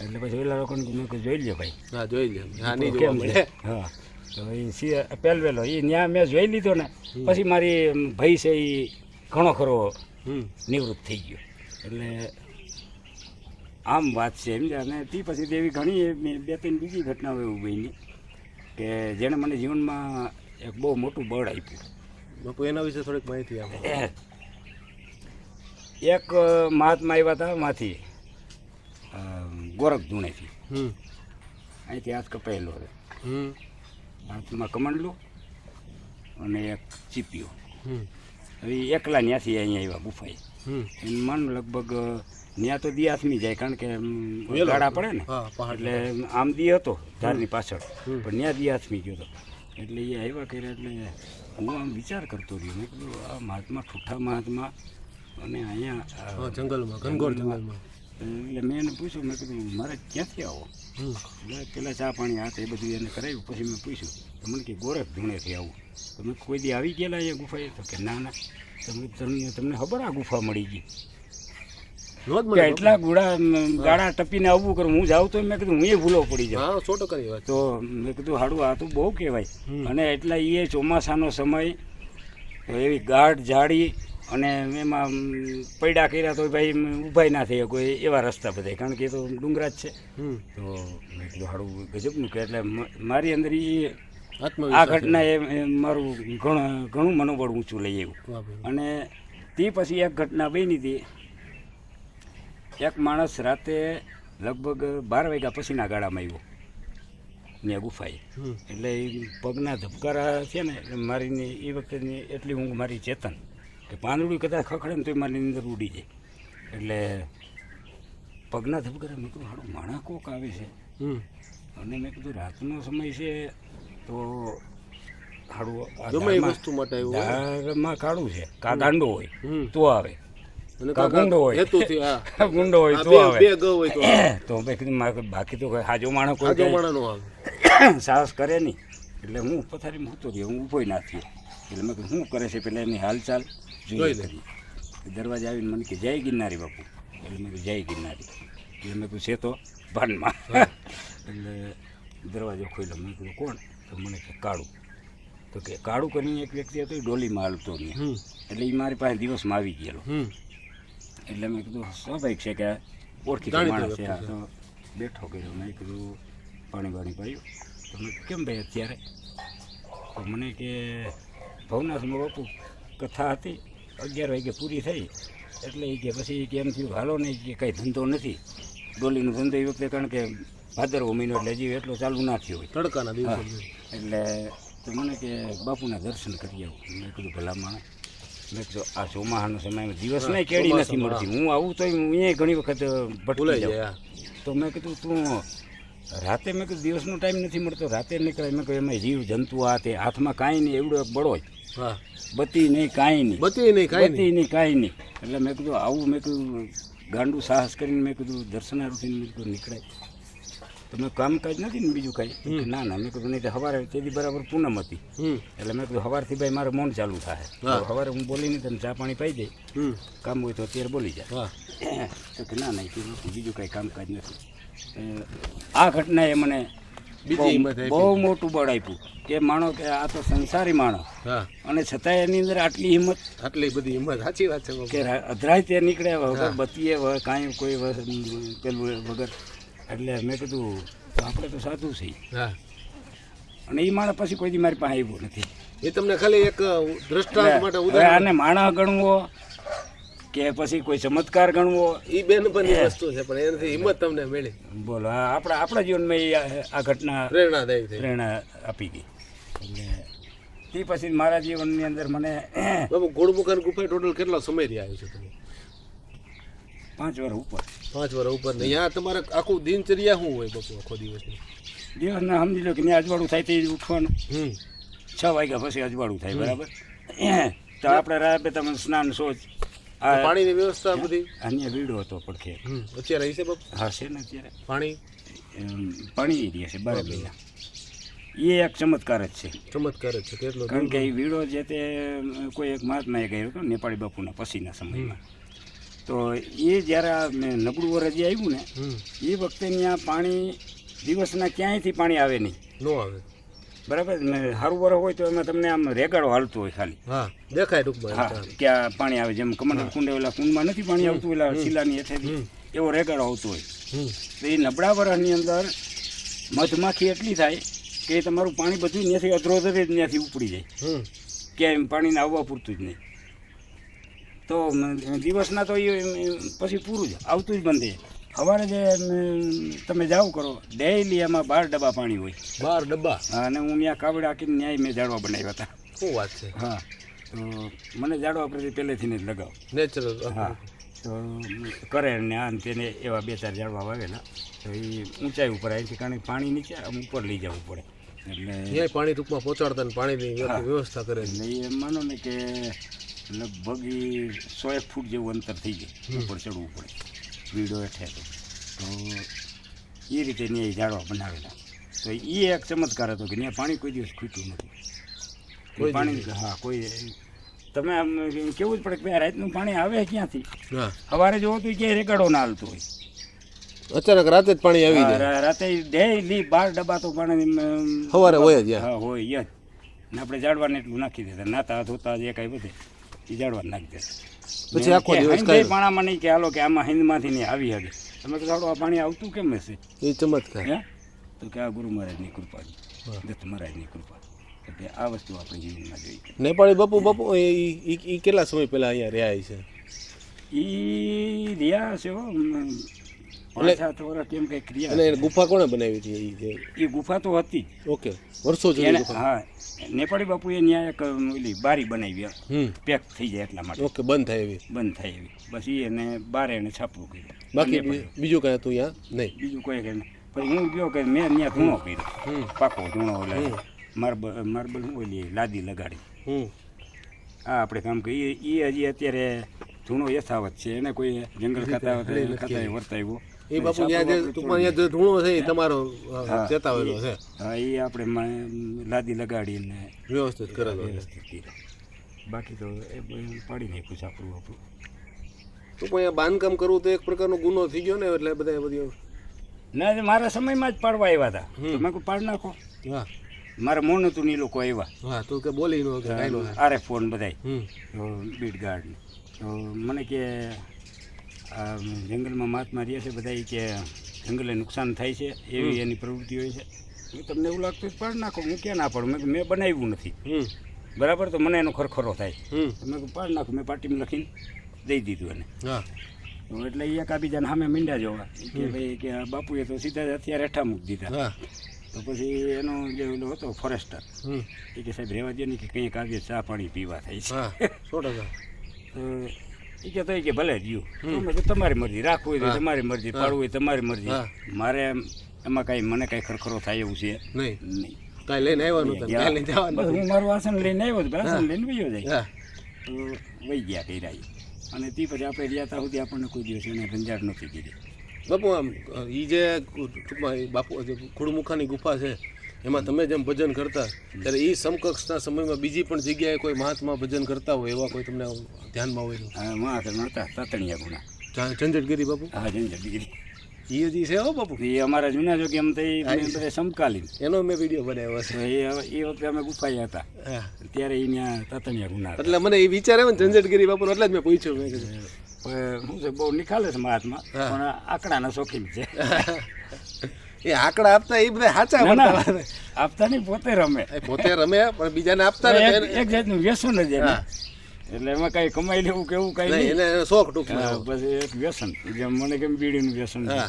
S3: એટલે પછી ઓલા લોકોને મેં કીધું જોઈ લે ભાઈ,
S2: જોઈ લે
S3: કેમ છે. હા, તો એ પહેલો એ ત્યાં મેં જોઈ લીધો ને પછી મારી ભાઈ છે એ ઘણો ખરો નિવૃત્ત થઈ ગયો. એટલે આમ વાત છે એમ. અને તે પછી એવી ઘણી 2-3 બીજી ઘટનાઓ એવું બની કે જેણે મને જીવનમાં એક બહુ મોટું બળ આપ્યું.
S2: બાપુ એના વિશે થોડીક માહિતી આપો.
S3: એક મહાત્મા આવ્યા હતા માંથી ગોરખ ધૂણેથી, અહીંથી હાથ કપાયેલો હતો, હાથમાં કમંડલું અને એક ચીપિયો. હવે એકલા ત્યાંથી અહીંયા આવ્યા ગુફાએ. એને માન લગભગ ત્યાં તો દી આથમી જાય, કારણ કે ગાડા પડે ને એટલે આમ દી હતો ધારની પાછળ, પણ ત્યાં દી આથમી ગયો હતો. એટલે એ આવ્યા કર્યા. એટલે હું આમ વિચાર કરતો રહ્યો, મેં કીધું આ મહાત્મા ઠૂઠા મહાત્મા અને અહીંયા
S2: જંગલમાં ઘનઘોર જંગલમાં.
S3: એટલે મેં એને પૂછ્યું, મેં કીધું મારે ક્યાંથી આવો. એટલે પહેલાં ચા પાણી હાથ એ બધું એને કરાવ્યું. પછી મેં પૂછ્યું તો મને કે ગોરખ ધૂણેથી આવું. તો મેં કોઈ દી આવી ગયેલા અહીંયા ગુફાએ? તો કે ના ના, તમને ખબર આ ગુફા મળી ગઈ કે એટલા ગાડા ટપીને આવવું કરું. હું જાઉં તો મેં કીધું હું એ ભૂલો પડી જાઉં.
S2: 100% વાત.
S3: તો મેં કીધું હાડું આ તો બહુ કહેવાય. અને એટલા એ ચોમાસાનો સમય, એવી ગાઢ ઝાડી અને એમાં પૈડા કર્યા તો ભાઈ ઊભા ના થઈ કોઈ એવા રસ્તા બધા, કારણ કે એ તો ડુંગરા જ છે. તો મેં કીધું હાડું ગજબનું કે એટલે મારી અંદર એ આ ઘટના એ મારું ઘણું મનોબળ ઊંચું લઈ આવ્યું. અને તે પછી એક ઘટના બની હતી. એક માણસ રાતે લગભગ 12 વાગ્યા પછીના ગાળામાં આવ્યો. ત્યાં ગુફાએ. એટલે એ પગના ધબકારા છે ને એટલે મારીને એ વખતે એટલી ઊંઘ મારી ચેતન કે પાંદડું કદાચ ખખડે ને તો મારી અંદર ઉડી જાય. એટલે પગના ધબકારા મેં કીધું હાડું માણા કોક આવે છે. અને મેં કીધું રાતનો સમય છે તો હાડું દાળમાં કાળું છે, કા ગાંડો હોય તો આવે, કા ગુંડો હોય ગુંડો હોય તો આવે. તો મેં કીધું બાકી તો હાજો માણસ કોઈ સાહસ કરે નહીં. એટલે હું પથારીમાં હોતો રહ્યો, હું ઊભો ના થયો. એટલે મેં કીધું શું કરે છે પેલા એની હાલચાલ જોઈ કરી. દરવાજા આવીને મને કે જય ગિરનારી બાપુ. એટલે મેં કીધું જય ગિરનારી. એટલે મેં કીધું છે તો ભાનમાં. એટલે દરવાજો ખોલ્યો. મેં કીધું કોણ? તો મને કે કાળું. તો કે કાળું કરીને એક વ્યક્તિ હતો એ ડોલીમાં હાલતો નહીં. એટલે એ મારી પાસે દિવસમાં આવી ગયેલો. એટલે મેં કીધું સ્વાભાવિક છે કે ઓળખી માણસ છે. તો બેઠો કર્યો. મેં કીધું પાણી પાણી પાયું. તો મેં કેમ ભાઈ અત્યારે? તો મને કે ભવનાથમાં બાપુ કથા હતી, 11 વાગે પૂરી થઈ. એટલે એ કે પછી કે એમ થયું હાલો નહીં કે કંઈ ધંધો નથી. ડોલીનો ધંધો એ વખતે કારણ કે ભાદરવો મહિનો એટલે હજી એટલો ચાલુ ના થયો હોય તડકાના દિવસો. એટલે તો મને કે બાપુના દર્શન કરી આવું. મેં કીધું ભલા માણસ. મેં કીધું આ ચોમાહાનો સમયમાં દિવસ નહીં કેળી નથી મળતી. હું આવું તો અહીંયા ઘણી વખત ભટકી જાઉં. તો મેં કીધું તું રાતે, મેં કીધું દિવસનો ટાઈમ નથી મળતો, રાતે નીકળે. મેં કહ્યું એમાં જીવ જંતુ આ તે હાથમાં કાંઈ નહીં, એવડો એક બળો જ બત્તી નહીં, કાંઈ નહીં, બત્તી નહીં, કાંઈ નહીં. એટલે મેં કીધું આવું, મેં કીધું ગાંડું સાહસ કરીને મેં કીધું દર્શનાર્થીને મેં કીધું નીકળાય. તો મેં કામકાજ નથી ને બીજું કાંઈ? ના ના. મેં કીધું નહીં તો સવારે તેથી બરાબર પૂનમ હતી. એટલે મેં કીધું સવારથી ભાઈ મારે મૌન ચાલુ થાય. સવારે હું બોલી નહીં, તમે ચા પાણી પાઈ દે, કામ હોય તો અત્યારે બોલી જાય. તો કે ના નહીં, બીજું કાંઈ કામકાજ નથી. આ ઘટનાએ મને બહુ મોટું બળ આપ્યું કે માણો કે આ તો સંસારી માણસ, અને છતાંય એની અંદર આટલી હિંમત, આટલી બધી હિંમત. સાચી વાત છે કે અધરાય તે નીકળે વગર બત્તીએ કાંઈ કોઈ પેલું વગર. એટલે મેં કીધું આપણે તો સાધુ છીએ. અને એ માણસ પછી કોઈ દી મારી પાસે આવ્યું નથી. એ તમને ખાલી એક દ્રષ્ટાંત માટે આને માણસ ગણવો કે પછી કોઈ ચમત્કાર ગણવો એ બેનપણની વસ્તુ છે, પણ એનાથી હિંમત તમને મળી. બોલો આપણા જીવનમાં આ ઘટના પ્રેરણા આપી ગઈ. એટલે તે પછી મારા જીવનની અંદર મને ગોળમુખન ગુફા ટોટલ કેટલો સમય રહ્યા છે તમે? 5 વર્ષ ઉપર. 5 વર્ષ ઉપર. ને ત્યાં તમારે આખું દિનચર્યા શું હોય બાપુ આખો દિવસની? દિવસના સમજી લો કે ત્યાં અજવાળું થાય તે ઉઠવાનું. 6 વાગ્યા પછી અજવાળું થાય બરાબર. તો આપણે રાતે તમે સ્નાન શોચ, પાણીની વ્યવસ્થા બધી અન્ય વીડો હતો પડખે. અત્યારે હશે બાપુ? હા છે ને અત્યારે પાણી રહે છે 12 મહિના. એ એક ચમત્કાર જ છે. ચમત્કાર જ છે. કેટલો? કારણ કે એ વીડો જે તે કોઈ એક મહાત્માએ કર્યો હતો નેપાળી બાપુના પછીના સમયમાં. તો એ જ્યારે નબળું વરસ જે આવ્યું ને એ વખતે ત્યાં પાણી દિવસના ક્યાંયથી પાણી આવે નહીં, ન આવે બરાબર. સારું વરસ હોય તો એમાં તમને આમ રેગાડો હાલતો હોય ખાલી દેખાય ટૂંકમાં. હા, કે આ પાણી આવે જેમ કમંડલ કુંડ ઓલા કુંડમાં નથી પાણી આવતું ઓલા શિલાની હેઠેથી, એવો રેગાડો આવતો હોય. તો એ નબળા વરસની અંદર મધમાખી એટલી થાય કે તમારું પાણી બધું ત્યાંથી અધરોધરે જ ત્યાંથી ઉપડી જાય, કે પાણીને આવવા પૂરતું જ નહીં. તો દિવસના તો એ પછી પૂરું જ આવતું જ બંધ. સવારે જે તમે જાવ કરો ડેઈલી એમાં 12 ડબ્બા પાણી હોય. 12 ડબ્બા? હા. અને હું ત્યાં કાવડ આખીને ન્યાય મેં ઝાડવા બનાવ્યા હતા. શું વાત છે? હા. તો મને ઝાડવા પ્રત્યે પહેલેથી જ લગાવ નેચરલ. હા. તો કરે ને આ તેને એવા 2-4 ઝાડવા વાવેલા. તો એ ઊંચાઈ ઉપર આવી છે કારણ કે પાણી નીચે ઉપર લઈ જવું પડે. એટલે પાણી ટૂંકમાં પહોંચાડતા ને પાણીની વ્યવસ્થા કરે. એટલે એ માનો ને કે લગભગ 100 ફૂટ જેવું અંતર થઈ જાય ઉપર ચડવું પડે વીડો હેઠે. તો એ રીતે ત્યાં ઝાડવા બનાવેલા. તો એ એક ચમત્કાર હતો કે ત્યાં પાણી કોઈ દિવસ ખૂટ્યું નથી. પાણી હા કોઈ તમે આમ કેવું જ પડે કે રાતનું પાણી આવે ક્યાંથી? સવારે જોવો તો ક્યાંય રેગાડો ના હાલતો હોય, અચાનક રાતે જ પાણી આવી જાય. રાતે ડેઈલી 12 ડબ્બા તો પાણી સવારે હોય જ. હા હોય જ. ને આપણે ઝાડવાને એટલું નાખી દેતા, નાતા ધોતા જે કાંઈ બધે એ ઝાડવા નાખી દેતા. પછી આખો દિવસ કઈ પાણામાં નહીં કે હાલો કે આમાં હિંદમાંથી નહીં આવી શકે. તમે તો આ પાણી આવતું કેમ હશે? એ ચમત્કાર. હે? તો કે આ ગુરુ મહારાજની કૃપા, દત્ત મહારાજની કૃપા. કે આ વસ્તુ આપણે જીવનમાં જોઈ. નેપાળી બાપુ એ કેટલા સમય પહેલાં અહીંયા રહ્યા છે? એ રહ્યા છે 5-7 વર્ષ કેમ કંઈક ક્રિયા
S2: અને એ ગુફા કોણે બનાવી હતી એ જે
S3: એ ગુફા તો હતી જ.
S2: ઓકે વર્ષો જૂની
S3: એને
S2: ગુફા
S3: હા નેપાળી બાપુએ ત્યાં એક ઓલી બારી બનાવી પેક થઈ જાય એટલા માટે
S2: ઓકે બંધ થાય એવી
S3: બંધ થાય એવી બસ એ એને બારે એને છાપવું કર્યું.
S2: બાકી બીજું કાંઈ હતું ત્યાં નહીં
S3: બીજું કોઈ કે પછી હું ગયો કે મેં ત્યાં ધૂણો કર્યો પાકો ધૂણો ઓલા માર્બલ શું ઓલી લાદી લગાડી આ આપણે કામ કરીએ એ હજી અત્યારે ધૂણો યથાવત છે એને કોઈ જંગલ ખાતા વર્તાવ્યો
S2: એ બાપુ ત્યાં જે ટૂંકમાં ત્યાં જે ધૂણો છે એ તમારો ચેતાવેલો છે
S3: હા એ આપણે લાદી લગાડીને
S2: વ્યવસ્થિત કરેલો છે
S3: વ્યવસ્થિત કર્યો. બાકી તો એ બધું પાડી નાખ્યું છે આપણું
S2: ટૂંકમાં અહીંયા બાંધકામ કરવું તો એક પ્રકારનો ગુનો થઈ ગયો ને એટલે બધા બધી
S3: ના મારા સમયમાં જ પાડવા આવ્યા હતા તો મેં કહું પાડ નાખો.
S2: હા
S3: મારે મોન હતું ને એ લોકો આવ્યા
S2: હા તો કે બોલી નો કે કાંઈ નો
S3: આરે ફોન બધાય બીટ ગાર્ડ તો મને કે આ જંગલમાં મહાત્મા રહે છે બધા કે જંગલને નુકસાન થાય છે એવી એની પ્રવૃત્તિ હોય છે. તમને એવું લાગતું હોય પાડ નાખો હું ક્યાં ના પાડું મેં બનાવ્યું નથી બરાબર તો મને એનો ખરખરો થાય તો મેં પાડ નાખું મેં પાર્ટીમાં લખીને દઈ દીધું એને.
S2: હા
S3: તો એટલે એકાબીજાને સામે મીંડા જોવા કે ભાઈ કે બાપુએ તો સીધા જ અત્યારે હેઠા મૂકી દીધા.
S2: હા
S3: તો પછી એનો જે ઓલો હતો ફોરેસ્ટર એ કે સાહેબ રહેવા દે ને કે કંઈક આવીએ ચા પાણી પીવા થાય છે.
S2: હા 100%
S3: તો એ કે તો એ કે ભલે જ્યું મેં કીધું તમારી મરજી રાખવું હોય તો તમારી મરજી પાડવું હોય તમારી મરજી મારે એમાં કાંઈ મને કાંઈ ખરખરો થાય એવું છે
S2: નહીં
S3: નહીં.
S2: કાંઈ લઈને આવ્વાનું તમે કાંઈ લઈને જવાનું
S3: બસ હું મારું વાસણ લઈને આવ્યો તો વાસણ લઈને વયો જાય
S2: હા
S3: તો વહી ગયા કર્યા અને તે પછી આપણે રહ્યા ત્યાં સુધી આપણને કોઈ દિવસ એને રંજાડ નથી કરી.
S2: બાપુ આમ એ જે ટૂંકમાં એ બાપુ જે ખુડમુખાની ગુફા છે એમાં તમે જેમ ભજન કરતા ત્યારે એ સમકક્ષના સમયમાં બીજી પણ જગ્યાએ કોઈ મહાત્મા ભજન કરતા હોય એવા કોઈ તમને ધ્યાનમાં હોય
S3: હા મહાત્મા હતા તાતણિયા ગુણા
S2: ઝંઝટગીરી બાપુ
S3: હા જંજગીરી
S2: એ હજી છે હો બાપુ
S3: એ અમારા જૂના જોગે એમ તો બધા સમકાલીન
S2: એનો મેં વિડીયો બનાવ્યો છે
S3: એ વખતે અમે ગુફાએ હતા
S2: હા
S3: ત્યારે એ ત્યાં તાતણિયા ગુના હતા.
S2: એટલે મને એ વિચાર આવે ને ઝંઝટગીરી બાપુ એટલે જ મેં પૂછ્યું મેં કીધું
S3: શું છે બહુ નિખાલે છે મહાત્મા પણ આંકડાના શોખીન છે.
S2: એ આંકડા આપતા એ બધા સાચા પડતા
S3: આપતા નહીં પોતે રમે
S2: પોતે રમે પણ બીજાને આપતા
S3: એક જાતનું વ્યસન જ એને એટલે એમાં કાંઈ કમાઈ લેવું કે એવું કાંઈ નહીં
S2: એને શોખ ટૂંકમાં
S3: પછી એક વ્યસન જેમ મને કેમ બીડીનું વ્યસન છે.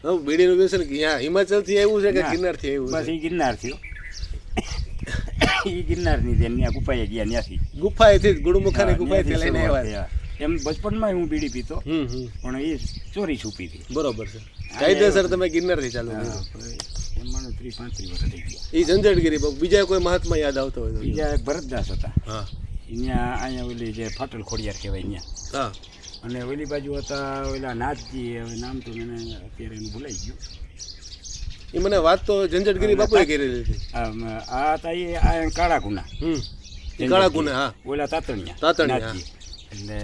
S2: હા બીડીનું વ્યસન ક્યાં હિમાચલથી આવ્યું છે કે ગિરનારથી આવ્યું
S3: બસ એ ગિરનાર થયો એ ગિરનારની જેમ ત્યાં ગુફાએ ગયા ત્યાંથી
S2: ગુફાએથી જ ગુડમુખાની ગુફાએથી લઈને આવ્યા
S3: એમ બચપનમાં હું બીડી પીતો પણ એ ચોરી છુપી હતી.
S2: બરોબર છે કાયદેસર તમે ગિરનારથી ચાલુ કર્યું
S3: એમાં 30-35 વર્ષ થઈ ગયા.
S2: એ ઝંઝટગીરી બાપુ બીજા કોઈ મહાત્મા યાદ આવતો હોય તો
S3: બીજા એક ભરતદાસ હતા
S2: હા
S3: ત્યાં અહીંયા ઓલી જે ફાટલ ખોડિયાર કહેવાય ત્યાં
S2: હા
S3: અને ઓલી બાજુ હતા ઓલા નાથજી હવે નામ તો મને અત્યારે એનું ભૂલાઈ ગયું.
S2: એ મને વાત તો ઝંઝટગીરી બાપુએ કરેલી હતી.
S3: આ હતા એ આ કાળા ગુના
S2: કાળા ગુના હા
S3: ઓલા તાતણિયા
S2: તાતણિયા
S3: નાથજી એટલે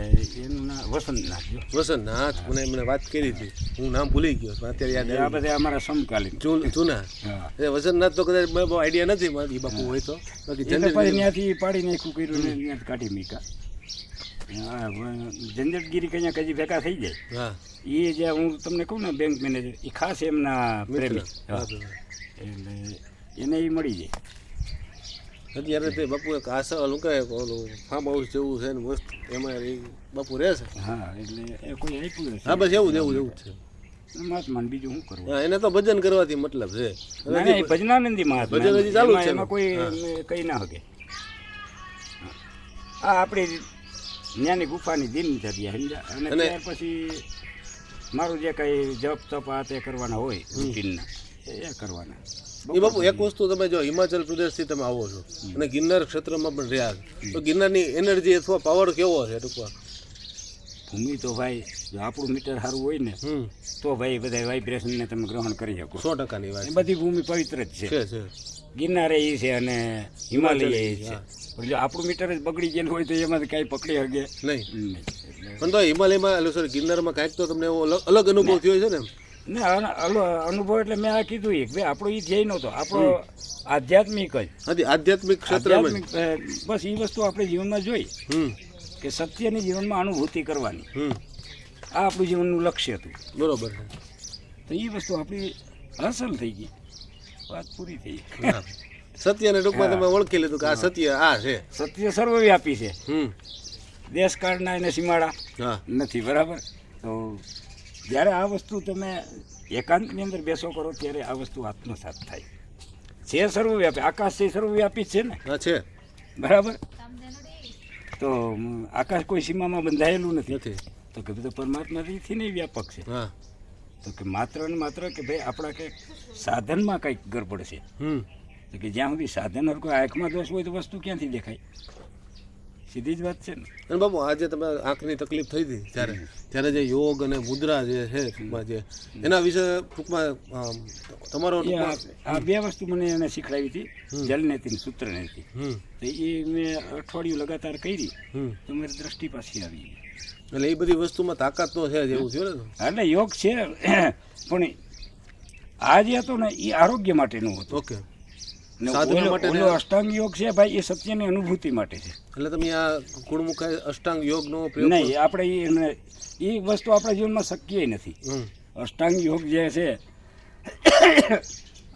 S3: એનું નામ વસંતનાથ જો
S2: વસંત હા મને વાત કરી હતી હું નામ ભૂલી ગયો પણ અત્યારે યાદ
S3: આ બધા અમારા સમકાલીન
S2: જૂના
S3: હા
S2: એ વસંતનાથ તો કદાચ બહુ આઈડિયા નથી મારી બાપુ હોય તો બાકી
S3: પછી ત્યાંથી પાડી નાખ્યું કર્યું ને ત્યાંથી કાઢી મૂક્યા. ઝંઝટગીરી કંઈક હજી ભેગા થઈ જાય
S2: હા
S3: એ જે હું તમને કહું ને બેંક મેનેજર એ ખાસ એમના પ્રેમી એટલે એને એ મળી જાય.
S2: અત્યારે તે બાપુ એક આશા ઓલું કહે ઓલું ફાર્મ હાઉસ જેવું છે ને મસ્ત એમાં એ બાપુ રહે છે.
S3: હા એટલે એ કોઈ આપ્યું
S2: હા બસ એવું જ છે
S3: મહાત્માને બીજું શું કરવું.
S2: હા એને તો ભજન કરવાથી મતલબ છે
S3: ભજનાનંદી મહાત્મા
S2: ભજન હજી ચાલુ જ છે
S3: એમાં કોઈ કહી ના શકે. આ આપણી જ્ઞાની ગુફાની દિનચર્યા સમજ્યા અને ત્યાર પછી મારું જે કંઈ જપ તપ આ તે કરવાના હોય રૂટીનના એ કરવાના.
S2: એ બાપુ એક વસ્તુ તમે જો હિમાચલ પ્રદેશથી તમે આવો છો અને ગિરનાર ક્ષેત્રમાં પણ રહ્યા તો ગિરનારની એનર્જી અથવા પાવર કેવો છે ટૂંકમાં
S3: ભૂમિ તો ભાઈ જો આપણું મીટર સારું હોય ને તો ભાઈ બધા વાઇબ્રેશનને તમે ગ્રહણ કરી શકો.
S2: 100%ની વાત
S3: એ બધી ભૂમિ પવિત્ર જ છે. ગિરનારે એ છે અને હિમાલય એ છે પણ જો આપણું મીટર જ બગડી ગયેલું હોય તો એમાંથી કાંઈ પકડી શકે
S2: નહીં. પણ તો હિમાલયમાં સોરી ગિરનારમાં કાંઈક તો તમને એવો અલગ અનુભવ થયો છે ને
S3: ના અનુભવ એટલે મેં આ કીધું કે ભાઈ આપણો એ ધ્યેય નહોતો આપણો આધ્યાત્મિક જ
S2: આધ્યાત્મિક ક્ષેત્રમાં
S3: બસ એ વસ્તુ આપણે જીવનમાં જોઈ કે સત્યની જીવનમાં અનુભૂતિ કરવાની આ આપણું જીવનનું લક્ષ્ય હતું.
S2: બરોબર છે
S3: તો એ વસ્તુ આપણી હાંસલ થઈ ગઈ વાત પૂરી થઈ.
S2: સત્યને ટૂંકમાં તમે ઓળખી લીધું કે આ સત્ય આ છે
S3: સત્ય સર્વવ્યાપી છે દેશકાળના એને સીમાડા
S2: હા
S3: નથી બરાબર તો જ્યારે આ વસ્તુ તમે એકાંતની અંદર બેસો કરો ત્યારે આ વસ્તુ આત્મસાત થાય છે. સર્વવ્યાપી આકાશ છે, સર્વવ્યાપી છે ને,
S2: હા છે,
S3: બરાબર. તો આકાશ કોઈ સીમામાં બંધાયેલું નથી.
S2: નથી.
S3: તો કે બધું પરમાત્માથી નહીં વ્યાપક છે.
S2: હા.
S3: તો કે માત્ર ને માત્ર કે ભાઈ આપણા કંઈક સાધનમાં કંઈક ગરબડ છે. તો કે જ્યાં સુધી સાધન કોઈ આંખમાં દોષ હોય તો વસ્તુ ક્યાંથી દેખાય? સીધી જ વાત છે ને.
S2: અને બાપુ આજે તમે આંખની તકલીફ થઈ હતી ત્યારે જે યોગ અને મુદ્રા જે છે ટૂંકમાં જે એના વિશે ટૂંકમાં તમારો
S3: આ બે વસ્તુ મને એને શીખડાવી હતી, જલનેતી ને સૂત્રનેતી. તો એ મેં અઠવાડિયું લગાતાર કરી તો મારી દ્રષ્ટિ પાછી આવી ગઈ.
S2: એટલે એ બધી વસ્તુમાં તાકાત તો છે જ એવું થયું ને.
S3: એટલે યોગ છે પણ આ જે હતો ને એ આરોગ્ય માટેનું હતું.
S2: ઓકે.
S3: ને
S2: સાધના માટે
S3: ઓલો અષ્ટાંગ યોગ છે ભાઈ, એ સત્યની અનુભૂતિ માટે છે.
S2: એટલે તમે આ ગુણમુખ અષ્ટાંગ યોગનો પ્રયોગ
S3: નહીં, આપણે એ વસ્તુ આપણા જીવનમાં શક્ય નથી. અષ્ટાંગ યોગ જે છે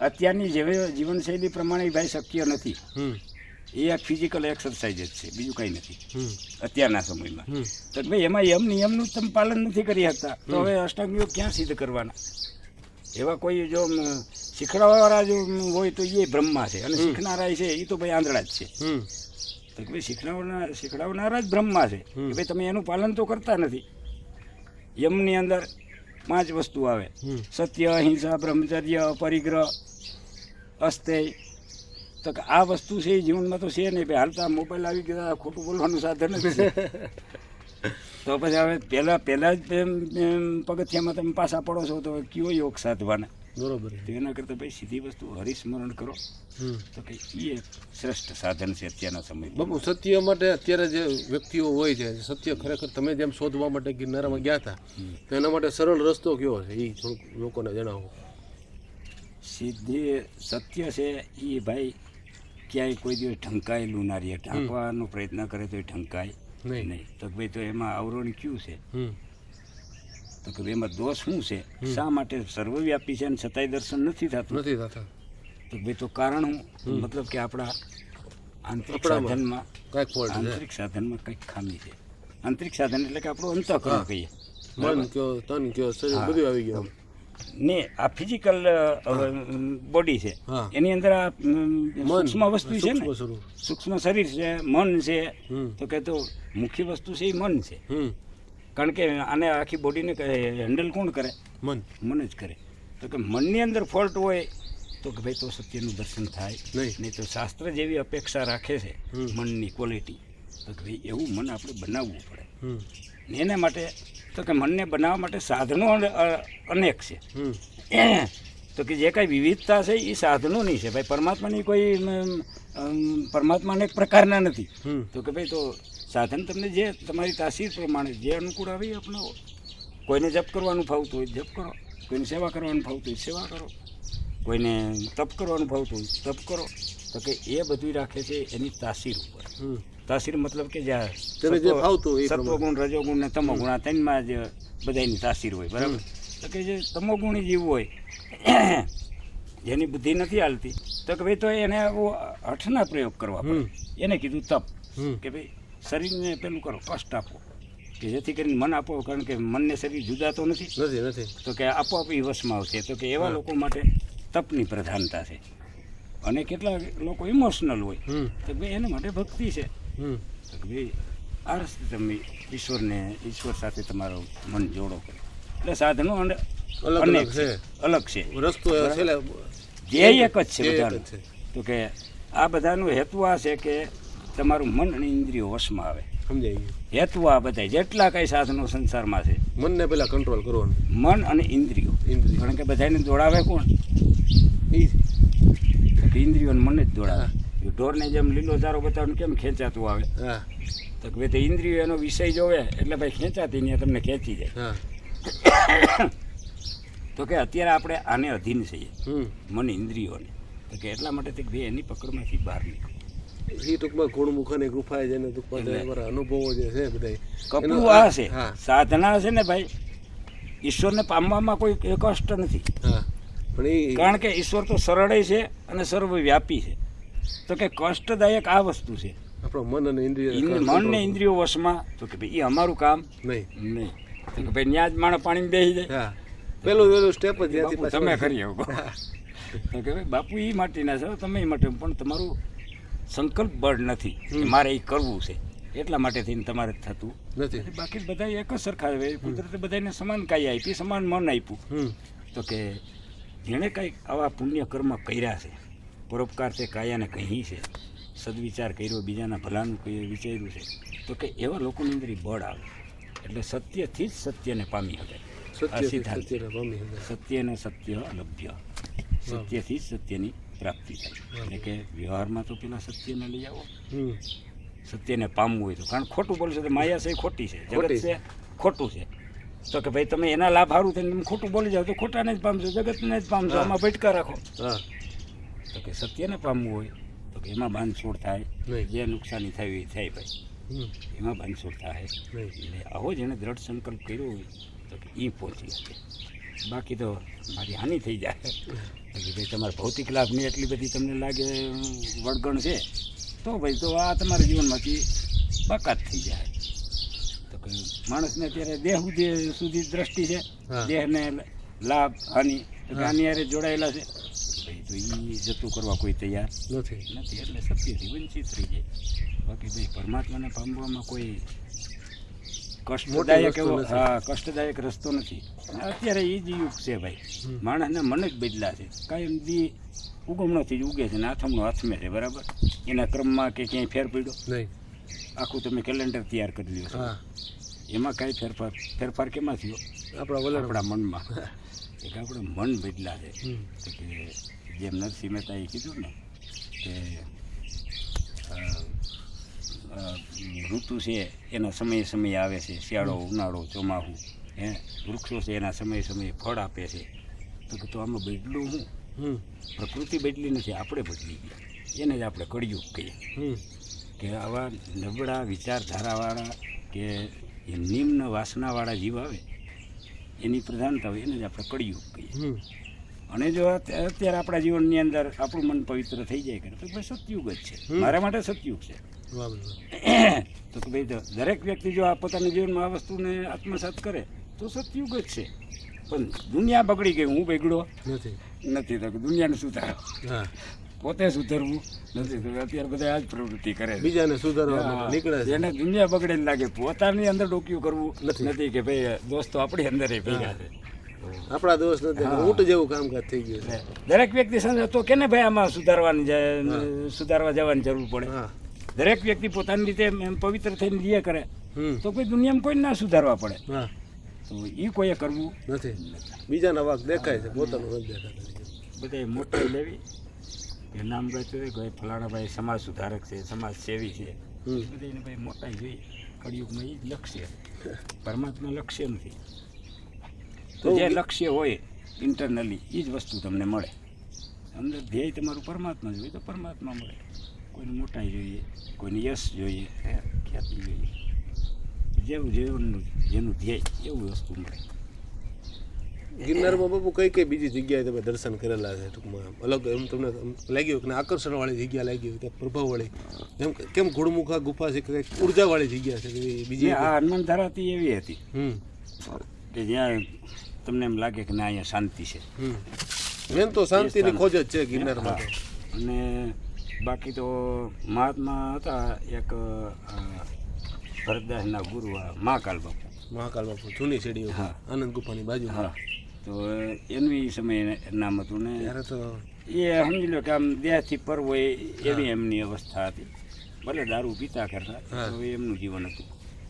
S3: અત્યારની જીવનશૈલી પ્રમાણે ભાઈ શક્ય નથી. એ એક ફિઝિકલ એક્સરસાઇઝ જ છે, બીજું કંઈ નથી અત્યારના સમયમાં. તો ભાઈ એમાં નિયમનું તમે પાલન નથી કરી શકતા તો હવે અષ્ટાંગ યોગ ક્યાં સિદ્ધ કરવાના? એવા કોઈ જો શીખડાવાળા જો હોય તો એ બ્રહ્મા છે, અને શીખનારા છે એ તો ભાઈ આંધળા જ છે. તો ભાઈ શીખડાવનારા જ બ્રહ્મા છે કે ભાઈ તમે એનું પાલન તો કરતા નથી. યમની અંદર 5 વસ્તુ આવે: સત્ય, અહિંસા, બ્રહ્મચર્ય, પરિગ્રહ, અસ્તેય. તો આ વસ્તુ છે એ જીવનમાં તો છે નહીં ભાઈ. હાલતા મોબાઈલ આવી ગયા, ખોટું બોલવાનું સાધન જ છે. તો પછી હવે પહેલાં જ પગથિયામાં તમે પાછા પડો છો તો કયો યોગ સાધવાના?
S2: બરોબર.
S3: તો એના કરતાં ભાઈ સીધી વસ્તુ હરિસ્મરણ કરો તો કે એ એક શ્રેષ્ઠ સાધન છે અત્યારના સમય.
S2: બાપુ સત્ય માટે અત્યારે જે વ્યક્તિઓ હોય છે, સત્ય ખરેખર તમે જેમ શોધવા માટે ગિરનારમાં ગયા હતા તો એના માટે સરળ રસ્તો કયો છે એ થોડુંક લોકોને જણાવો.
S3: સીધી સત્ય છે એ ભાઈ ક્યાંય કોઈ દિવસ ઢંકાયેલું ના રહે. ઢાંકવાનો પ્રયત્ન કરે તો એ ઢંકાય નહીં. તો ભાઈ તો એમાં આવરણ ક્યું છે? તો કે એમાં દોષ શું છે? શા માટે સર્વવ્યાપી છે અને છતાંય દર્શન નથી થતું? તો ભાઈ તો કારણ શું? મતલબ કે આપણા આંતરિક સાધનમાં કંઈક ખામી છે. આંતરિક સાધન એટલે કે આપણું અંતઃકરણ કહીએ,
S2: મન કયો, તન કયો, શરીર બધું આવી ગયું
S3: ને. આ ફિઝિકલ બોડી છે એની અંદર આ સૂક્ષ્મ વસ્તુ છે ને, સૂક્ષ્મ શરીર છે, મન છે. તો કે તો મુખ્ય વસ્તુ છે એ મન છે. કારણ કે આને આખી બોડીને હેન્ડલ કોણ કરે? મન જ કરે. તો કે મનની અંદર ફોલ્ટ હોય તો કે ભાઈ તો સત્યનું દર્શન થાય નહીં. તો શાસ્ત્ર જેવી અપેક્ષા રાખે છે મનની ક્વોલિટી, તો કે ભાઈ એવું મન આપણે બનાવવું પડે. ને એના માટે તો કે મનને બનાવવા માટે સાધનો અનેક છે. તો કે જે કાંઈ વિવિધતા છે એ સાધનોની છે ભાઈ. પરમાત્માની કોઈ પરમાત્મા અનેક પ્રકારના નથી. તો કે ભાઈ તો સાધન તમને જે તમારી તાસીર પ્રમાણે જે અનુકૂળ આવે એ અપનાવો. કોઈને જપ કરવાનું ફાવતું હોય જપ કરો, કોઈને સેવા કરવાનું ફાવતું હોય સેવા કરો, કોઈને તપ કરવાનું ફાવતું હોય તપ કરો. તો કે એ બધું રાખે છે એની તાસીર ઉપર. તાસીર મતલબ કે જ્યાં સત્વગુણ, રજોગુણ ને તમોગુણ આ ત્રણમાં જ બધાની તાસીર હોય, બરાબર. તો કે જે તમોગુણી જીવ હોય જેની બુદ્ધિ નથી હાલતી તો કે ભાઈ તો એને હઠના પ્રયોગ કરવા પડે. એને કીધું તપ કે ભાઈ શરીરને પેલું કરો, કષ્ટ આપો કે જેથી કરીને મન આપો. કારણ કે મનને શરીર જુદા તો નથી. તો કે આપોઆપ એ વશમાં આવશે. તો કે એવા લોકો માટે તપની પ્રધાનતા છે. અને કેટલાક લોકો ઇમોશનલ હોય તો ભાઈ એના માટે ભક્તિ છે. તો કે ભાઈ આ રસ્તે તમે ઈશ્વર સાથે તમારું મન જોડો. એટલે સાધનો અનેક છે, અલગ છે, રસ્તો ધ્યેય એક જ છે બધાનું. તો કે આ બધાનો હેતુ આ છે કે તમારું મન અને ઇન્દ્રિયો વશમાં આવે.
S2: સમજાય?
S3: હેતુ આ બધા જેટલા કઈ સાધનો સંસારમાં છે
S2: મનને પહેલા કંટ્રોલ કરવાનું.
S3: મન અને ઇન્દ્રિયો. કારણ કે બધાને દોડાવે કોણ? ઇન્દ્રિયોને મન જ દોડાવે. ઢોરને જેમ લીલો ચારો બતાવવાનું કેમ ખેંચાતું આવે? તો કે ભાઈ તો ઇન્દ્રિયો એનો વિષય જોવે એટલે ભાઈ ખેંચાતી નહીં, તમને ખેંચી જાય. તો કે અત્યારે આપણે આને અધીન છીએ, મન ઇન્દ્રિયોને. તો કે એટલા માટે ભાઈ એની પકડમાંથી બહાર નીકળે.
S2: એ ટૂંકમાં ગુણમુખ અને ગુફાએ જેને ટૂંકમાં અનુભવો જે છે બધા
S3: કપડું આ છે સાધના છે ને ભાઈ. ઈશ્વરને પામવામાં કોઈ કષ્ટ નથી. કારણ કે ઈશ્વર તો સરળ છે અને સર્વવ્યાપી છે. તો કે કષ્ટદાયક આ વસ્તુ છે આપણો મન અને ઇન્દ્રિયો. મન ને ઇન્દ્રિયો વશમાં. તો કે ભાઈ એ અમારું કામ નહીં. તો કે ભાઈ ત્યાં જ માણસ પાણીમાં બેસી જાય.
S2: હા પેલું સ્ટેપ જ ત્યાંથી
S3: બાપુ તમે કરી આવો. તો કે ભાઈ બાપુ એ માટીના છો, તમે એ માટે, પણ તમારું સંકલ્પ બળ નથી કે મારે એ કરવું છે, એટલા માટે થઈને તમારે થતું
S2: નથી.
S3: બાકી બધા એક જ સરખા હોય. કુદરતે બધાને સમાન કાયા આપી, સમાન મન આપ્યું. તો કે જેણે કંઈક આવા પુણ્ય કર્મ કર્યા છે, પરોપકાર તે કાયાને કહી છે, સદવિચાર કર્યો, બીજાના ભલાનું વિચાર્યું છે, તો કે એવા લોકોની અંદર બળ આવે. એટલે સત્યથી જ સત્યને પામી શકાય. આ સિદ્ધાંત સત્યને સત્ય લભ્ય, સત્યથી જ સત્યની પ્રાપ્તિ થાય. એટલે કે વ્યવહારમાં તો પેલા સત્યને લઈ આવો, સત્યને પામવું હોય તો. કારણ ખોટું બોલશો તો માયા છે ખોટી છે, જગત છે ખોટું છે. તો કે ભાઈ તમે એના લાભ સારું થઈને તમે ખોટું બોલી જાઓ તો ખોટાને જ પામશો, જગતને જ પામશો. આમાં ભટકા રાખો. તો કે સત્યને પામવું હોય તો કે એમાં બાંધછોડ થાય, જે નુકસાની થાય એ થાય ભાઈ, એમાં બાંધછોડ થાય. એટલે આવો જેને દ્રઢ સંકલ્પ કર્યો હોય તો કે એ પહોંચી શકે. બાકી તો મારી હાનિ થઈ જાય. કે ભાઈ તમારે ભૌતિક લાભની એટલી બધી તમને લાગે વળગણ છે, તો ભાઈ તો આ તમારા જીવનમાંથી બાકાત થઈ જાય. તો કે માણસને અત્યારે દેહ સુધી દ્રષ્ટિ છે, દેહને લાભ હાનિ આની હારે જોડાયેલા છે. ભાઈ તો એ જતું કરવા કોઈ તૈયાર નથી. એટલે સત્યથી વંચિત થઈ જાય. બાકી ભાઈ પરમાત્માને પામવામાં કોઈ કષ્ટદાયક એવો કષ્ટદાયક રસ્તો નથી. અત્યારે એ જ યુગ છે ભાઈ. માણસને મન જ બદલા છે. કાયમ દી ઉગમણોથી જ ઉગે છે ને આથમણો હાથમે છે, બરાબર. એના ક્રમમાં કે ક્યાંય ફેર પડ્યો નહીં. આખું તમે કેલેન્ડર તૈયાર કરી લ્યો છો, એમાં કાંઈ ફેરફાર કેમાં થયો? આપણા મનમાં. એક આપણે મન બદલા છે. કે જેમ નરસિંહ મહેતાએ કીધું ને કે ઋતુ છે એના સમયે સમયે આવે છે, શિયાળો, ઉનાળો, ચોમાસું. વૃક્ષો છે એના સમયે સમયે ફળ આપે છે. તો કે તો આમાં બદલું હું? પ્રકૃતિ બદલી નથી, આપણે બદલી ગયા. એને જ આપણે કળિયુગ કહીએ. કે આવા નબળા વિચારધારાવાળા કે નિમ્ન વાસનાવાળા જીવ આવે, એની પ્રધાનતા હોય, એને જ આપણે કળિયુગ કહીએ. અને જો અત્યારે આપણા જીવનની અંદર આપણું મન પવિત્ર થઈ જાય કરે તો ભાઈ સતયુગ જ છે. મારા માટે સતયુગ છે. તો કે ભાઈ દરેક વ્યક્તિ જો આ પોતાના જીવનમાં આ વસ્તુને આત્મસાત કરે તો સતયુગ જ છે. પણ દુનિયા બગડી ગઈ, હું બગડ્યો નથી. તો કે દુનિયાને સુધારો, પોતે સુધરવું નથી. તો અત્યારે બધા આ જ પ્રવૃત્તિ કરે, બીજાને સુધારવા નીકળે છે. એને દુનિયા બગડે લાગે, પોતાની અંદર ડોક્યું કરવું નથી. કે ભાઈ દોસ્તો આપણી અંદર ભેગા છે,
S2: આપણા દોસ્ત નથી, ઊંટ જેવું કામકાજ થઈ ગયું છે.
S3: દરેક વ્યક્તિ સમજે તો કેને ભાઈ આમાં સુધારવા જવાની જરૂર પડે. દરેક વ્યક્તિ પોતાની રીતે પવિત્ર થઈને જે કરે તો કોઈ દુનિયામાં કોઈ ના સુધારવા પડે. તો એ કોઈએ કરવું નથી.
S2: બીજાના વાક દેખાય છે, પોતાનું નથી દેખાતું.
S3: બધા મોટાઈ લેવી કે નામ ગચ્યું હોય કે ફલાણા ભાઈ સમાજ સુધારક છે, સમાજ સેવી છે, બધાને ભાઈ મોટાઈ જોઈએ. કળિયુગમાં એ જ લક્ષ્ય, પરમાત્મા લક્ષ્ય નથી. તો જે લક્ષ્ય હોય ઇન્ટરનલી એ જ વસ્તુ તમને મળે. અંદર ધ્યેય તમારું પરમાત્મા જોઈએ તો પરમાત્મા મળે. કોઈને મોટાઈ જોઈએ, કોઈને યશ જોઈએ, ખ્યાતિ જોઈએ. જેવું જીવનનું જેનું ધ્યેય એવું વસ્તુ મળે.
S2: ગિરનારમાં બાપુ કઈ કઈ બીજી જગ્યાએ તમે દર્શન કરેલા છે? ટૂંકમાં અલગ એમ તમને લાગ્યું કે આકર્ષણવાળી જગ્યા લાગી હોય, ક્યાંક પ્રભાવવાળી? એમ કેમ ઘોડમુખા ગુફા છે, કંઈક ઉર્જાવાળી જગ્યા છે બીજી?
S3: આ હનુમાનધારાથી એવી હતી કે જ્યાં તમને એમ લાગે કે ના અહીંયા શાંતિ છે.
S2: મેન તો શાંતિની ખોજ જ છે ગિરનારમાં.
S3: અને બાકી તો મહાત્મા હતા એક ભરતદાસના ગુરુ મહાકાલ બાપુ
S2: જૂની શેડીઓ, આનંદ ગુફાની બાજુ.
S3: તો એનું એ સમયે નામ હતું ને ત્યારે તો એ સમજી લો કે આમ દેહથી પર હોય એવી એમની અવસ્થા હતી. ભલે દારૂ પીતા કરતા તો એમનું જીવન હતું.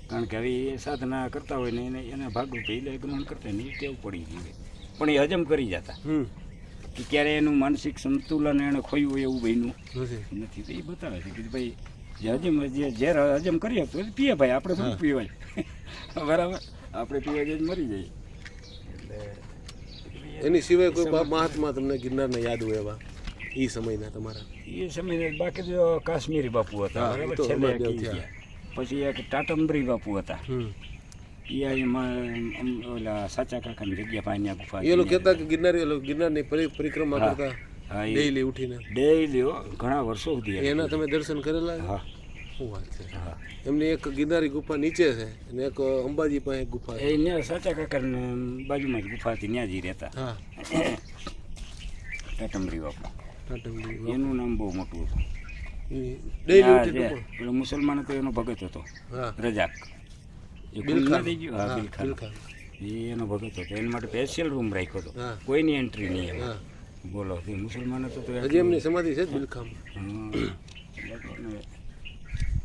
S3: કારણ કે હવે એ સાધના કરતા હોય ને એના ભાગરૂપે એ ગમન કરતા ને એ ટેવ પડી ગઈ. પણ એ હજમ કરી જતા કે ક્યારે એનું માનસિક સંતુલન એને ખોયું હોય એવું બન્યું નથી. તો એ બતાવે છે કે ભાઈ જે ઝેર હજમ કરી શકતો પીએ ભાઈ, આપણે શું પીવાય? બરાબર, આપણે પીવા જ મરી જઈએ. એટલે
S2: એની સિવાય કોઈ મહાત્મા તમને ગિરનારને યાદ હોય એવા એ સમયના તમારા?
S3: એ સમયના બાકી તો કાશ્મીરી બાપુ હતા, બરાબર, છેલ્લે. પછી એક ટાટંબરી બાપુ હતા, એ એમાં ઓલા સાચા કાકાની જગ્યા પાણી ગુફા.
S2: એ લોકો કહેતા કે ગિરનારની પરિક્રમા કરતા ડેઈલી ઉઠીને?
S3: ડેઈલી ઘણા વર્ષો સુધી.
S2: એના તમે દર્શન કરેલા?
S3: હા,
S2: શું વાત છે.
S3: હા
S2: એમની એક ગિરનારી ગુફા નીચે છે અને એક અંબાજી પાસે એક ગુફા છે.
S3: એ ત્યાં સાચા કાકાને બાજુમાં જ ગુફા હતી, ત્યાં જ ઈ રહેતા.
S2: હા
S3: કાટમરી બાપા,
S2: ટાટમડી
S3: એનું નામ બહુ મોટું હતું.
S2: ડેલી
S3: હા,
S2: ઉઠી
S3: જે
S2: ટૂંકો.
S3: પેલો મુસલમાન હતો એનો ભગત હતો,
S2: હા
S3: રજાક. એ
S2: બિલખાન.
S3: થઈ ગયું. હા,
S2: હા,
S3: બિલખાન.
S2: બિલખાન.
S3: એ એનો ભગત હતો, એના માટે સ્પેશિયલ રૂમ રાખ્યો હતો,
S2: હા.
S3: કોઈની એન્ટ્રી નહીં એમાં.
S2: હા
S3: બોલો, એ મુસલમાન હતો તો
S2: હજી એમની સમાધિ છે જ બિલખામ.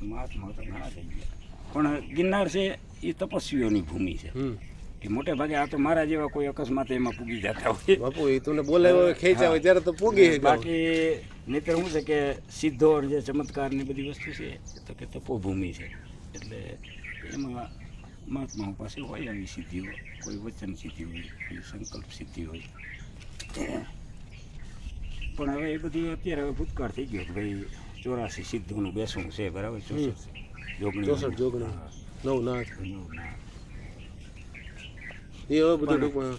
S3: મહાત્મા તો ઘણા થઈ ગયા, પણ ગિરનાર છે એ તપસ્વીઓની ભૂમિ છે. કે મોટે ભાગે આ તો મારા જેવા કોઈ અકસ્માત એમાં પૂગી જતા હોય.
S2: બાપુ એ તમને બોલાવ્યો હોય ખેંચ્યા હોય ત્યારે તો પોગી જાય.
S3: બાકી નહીતર શું છે કે સિદ્ધો જે ચમત્કાર ની બધી વસ્તુ છે તો કે તપોભૂમિ છે, એટલે એમાં મહાત્માઓ પાસે હોય આવી સિદ્ધિઓ, કોઈ વચન સિદ્ધિ હોય, કોઈ સંકલ્પ સિદ્ધિ હોય. પણ હવે એ બધું અત્યારે હવે ભૂતકાળ થઈ ગયો કે ભાઈ 84 સિદ્ધોનું બેસવું છે, બરાબર. 64 જોગણી.
S2: 64 જોગણી.
S3: હા.
S2: નવનાથ
S3: નવનાથ.
S2: એ હવે બધું ટૂંકમાં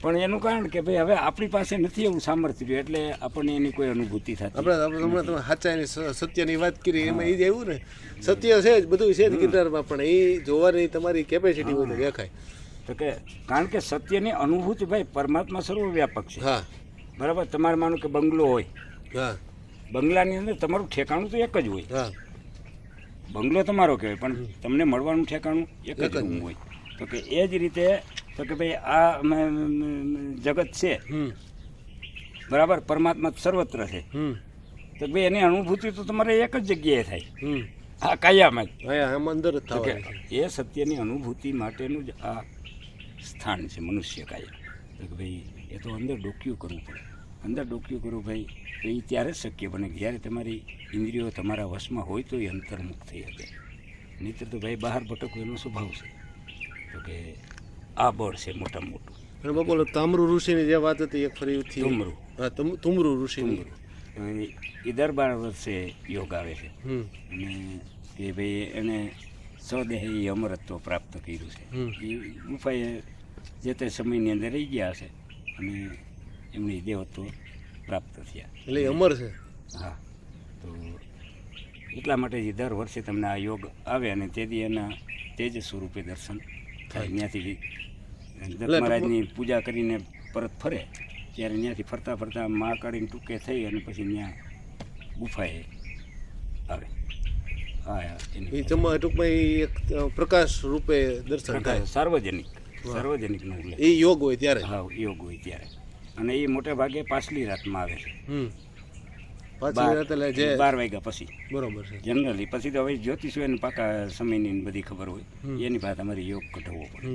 S3: પણ એનું કારણ કે ભાઈ હવે આપણી પાસે નથી એવું સામર્થ્ય રહ્યું, એટલે આપણને એની કોઈ અનુભૂતિ થતી.
S2: આપણે હમણાં તમે સાચાની સત્યની વાત કરી એમાં એ જ આવ્યું ને, સત્ય છે જ બધું છે જ ગિરનારમાં, પણ એ જોવાની તમારી કેપેસિટી હોય તો દેખાય.
S3: તો કે કારણ કે સત્યની અનુભૂતિ ભાઈ પરમાત્મા સર્વવ્યાપક છે.
S2: હા
S3: બરાબર. તમારે માનો કે બંગલો હોય,
S2: હા
S3: બંગલાની અંદર તમારું ઠેકાણું તો એક જ હોય.
S2: હા
S3: બંગલો તમારો કહેવાય, પણ તમને મળવાનું ઠેકાણું એક જ રૂમ હોય. તો કે એ જ રીતે તો કે ભાઈ આ જગત છે, બરાબર, પરમાત્મા સર્વત્ર છે, તો ભાઈ એની અનુભૂતિ તો તમારે એક જ જગ્યાએ થાય, આ કાયામાં જ.
S2: આમ અંદર જ
S3: તો કે
S2: થવા
S3: એ સત્યની અનુભૂતિ માટેનું જ આ સ્થાન છે મનુષ્ય કાયા. તો કે ભાઈ એ તો અંદર ડોક્યું કરવું પડે, અંદર ડોક્યું કરવું ભાઈ, તો એ ત્યારે જ શક્ય બને કે જ્યારે તમારી ઇન્દ્રિયો તમારા વશમાં હોય તો એ અંતર્મુખ થઈ શકે, નહીંતર તો ભાઈ બહાર ભટકવું એનો સ્વભાવ છે. તો કે આ બળ છે મોટામાં મોટું.
S2: અને બાપુ તામરુ ઋષિની જે વાત હતી એક ફરીથી
S3: તુમરું.
S2: હા તુમરુ ઋષિની.
S3: એ દર 12 વર્ષે યોગ આવે છે,
S2: હમ
S3: અને કે ભાઈ એને સ્વદેહી અમરત્વ પ્રાપ્ત કર્યું છે. એ ગુફાએ જે તે સમયની અંદર રહી ગયા હશે અને એમની દેવત્વ પ્રાપ્ત થયા.
S2: એટલે એ અમર છે.
S3: હા, તો એટલા માટે જ દર વર્ષે તમને આ યોગ આવે અને તેથી એના તેજ સ્વરૂપે દર્શન થાય. ત્યાંથી દત્ત મહારાજની પૂજા કરીને પરત ફરે ત્યારે ત્યાંથી ફરતા ફરતા મહાકાળીને ટૂંકે થઈ અને પછી ત્યાં ગુફાએ આવે. હા,
S2: એ ટૂંકમાં એ એક પ્રકાશ રૂપે દર્શન થાય.
S3: સાર્વજનિકનો ઉલ્લેખ.
S2: એ યોગ હોય ત્યારે.
S3: હા, યોગ હોય ત્યારે, અને એ મોટે ભાગે પાછલી રાતમાં આવે છે.
S2: પાછી રાત એટલે જે
S3: 12 વાગ્યા પછી
S2: બરોબર છે.
S3: જનરલી. પછી તો હવે જ્યોતિષ હોય ને પાકા સમયની બધી ખબર હોય, એની પાસે તમારે યોગ કઢાવવો પડે.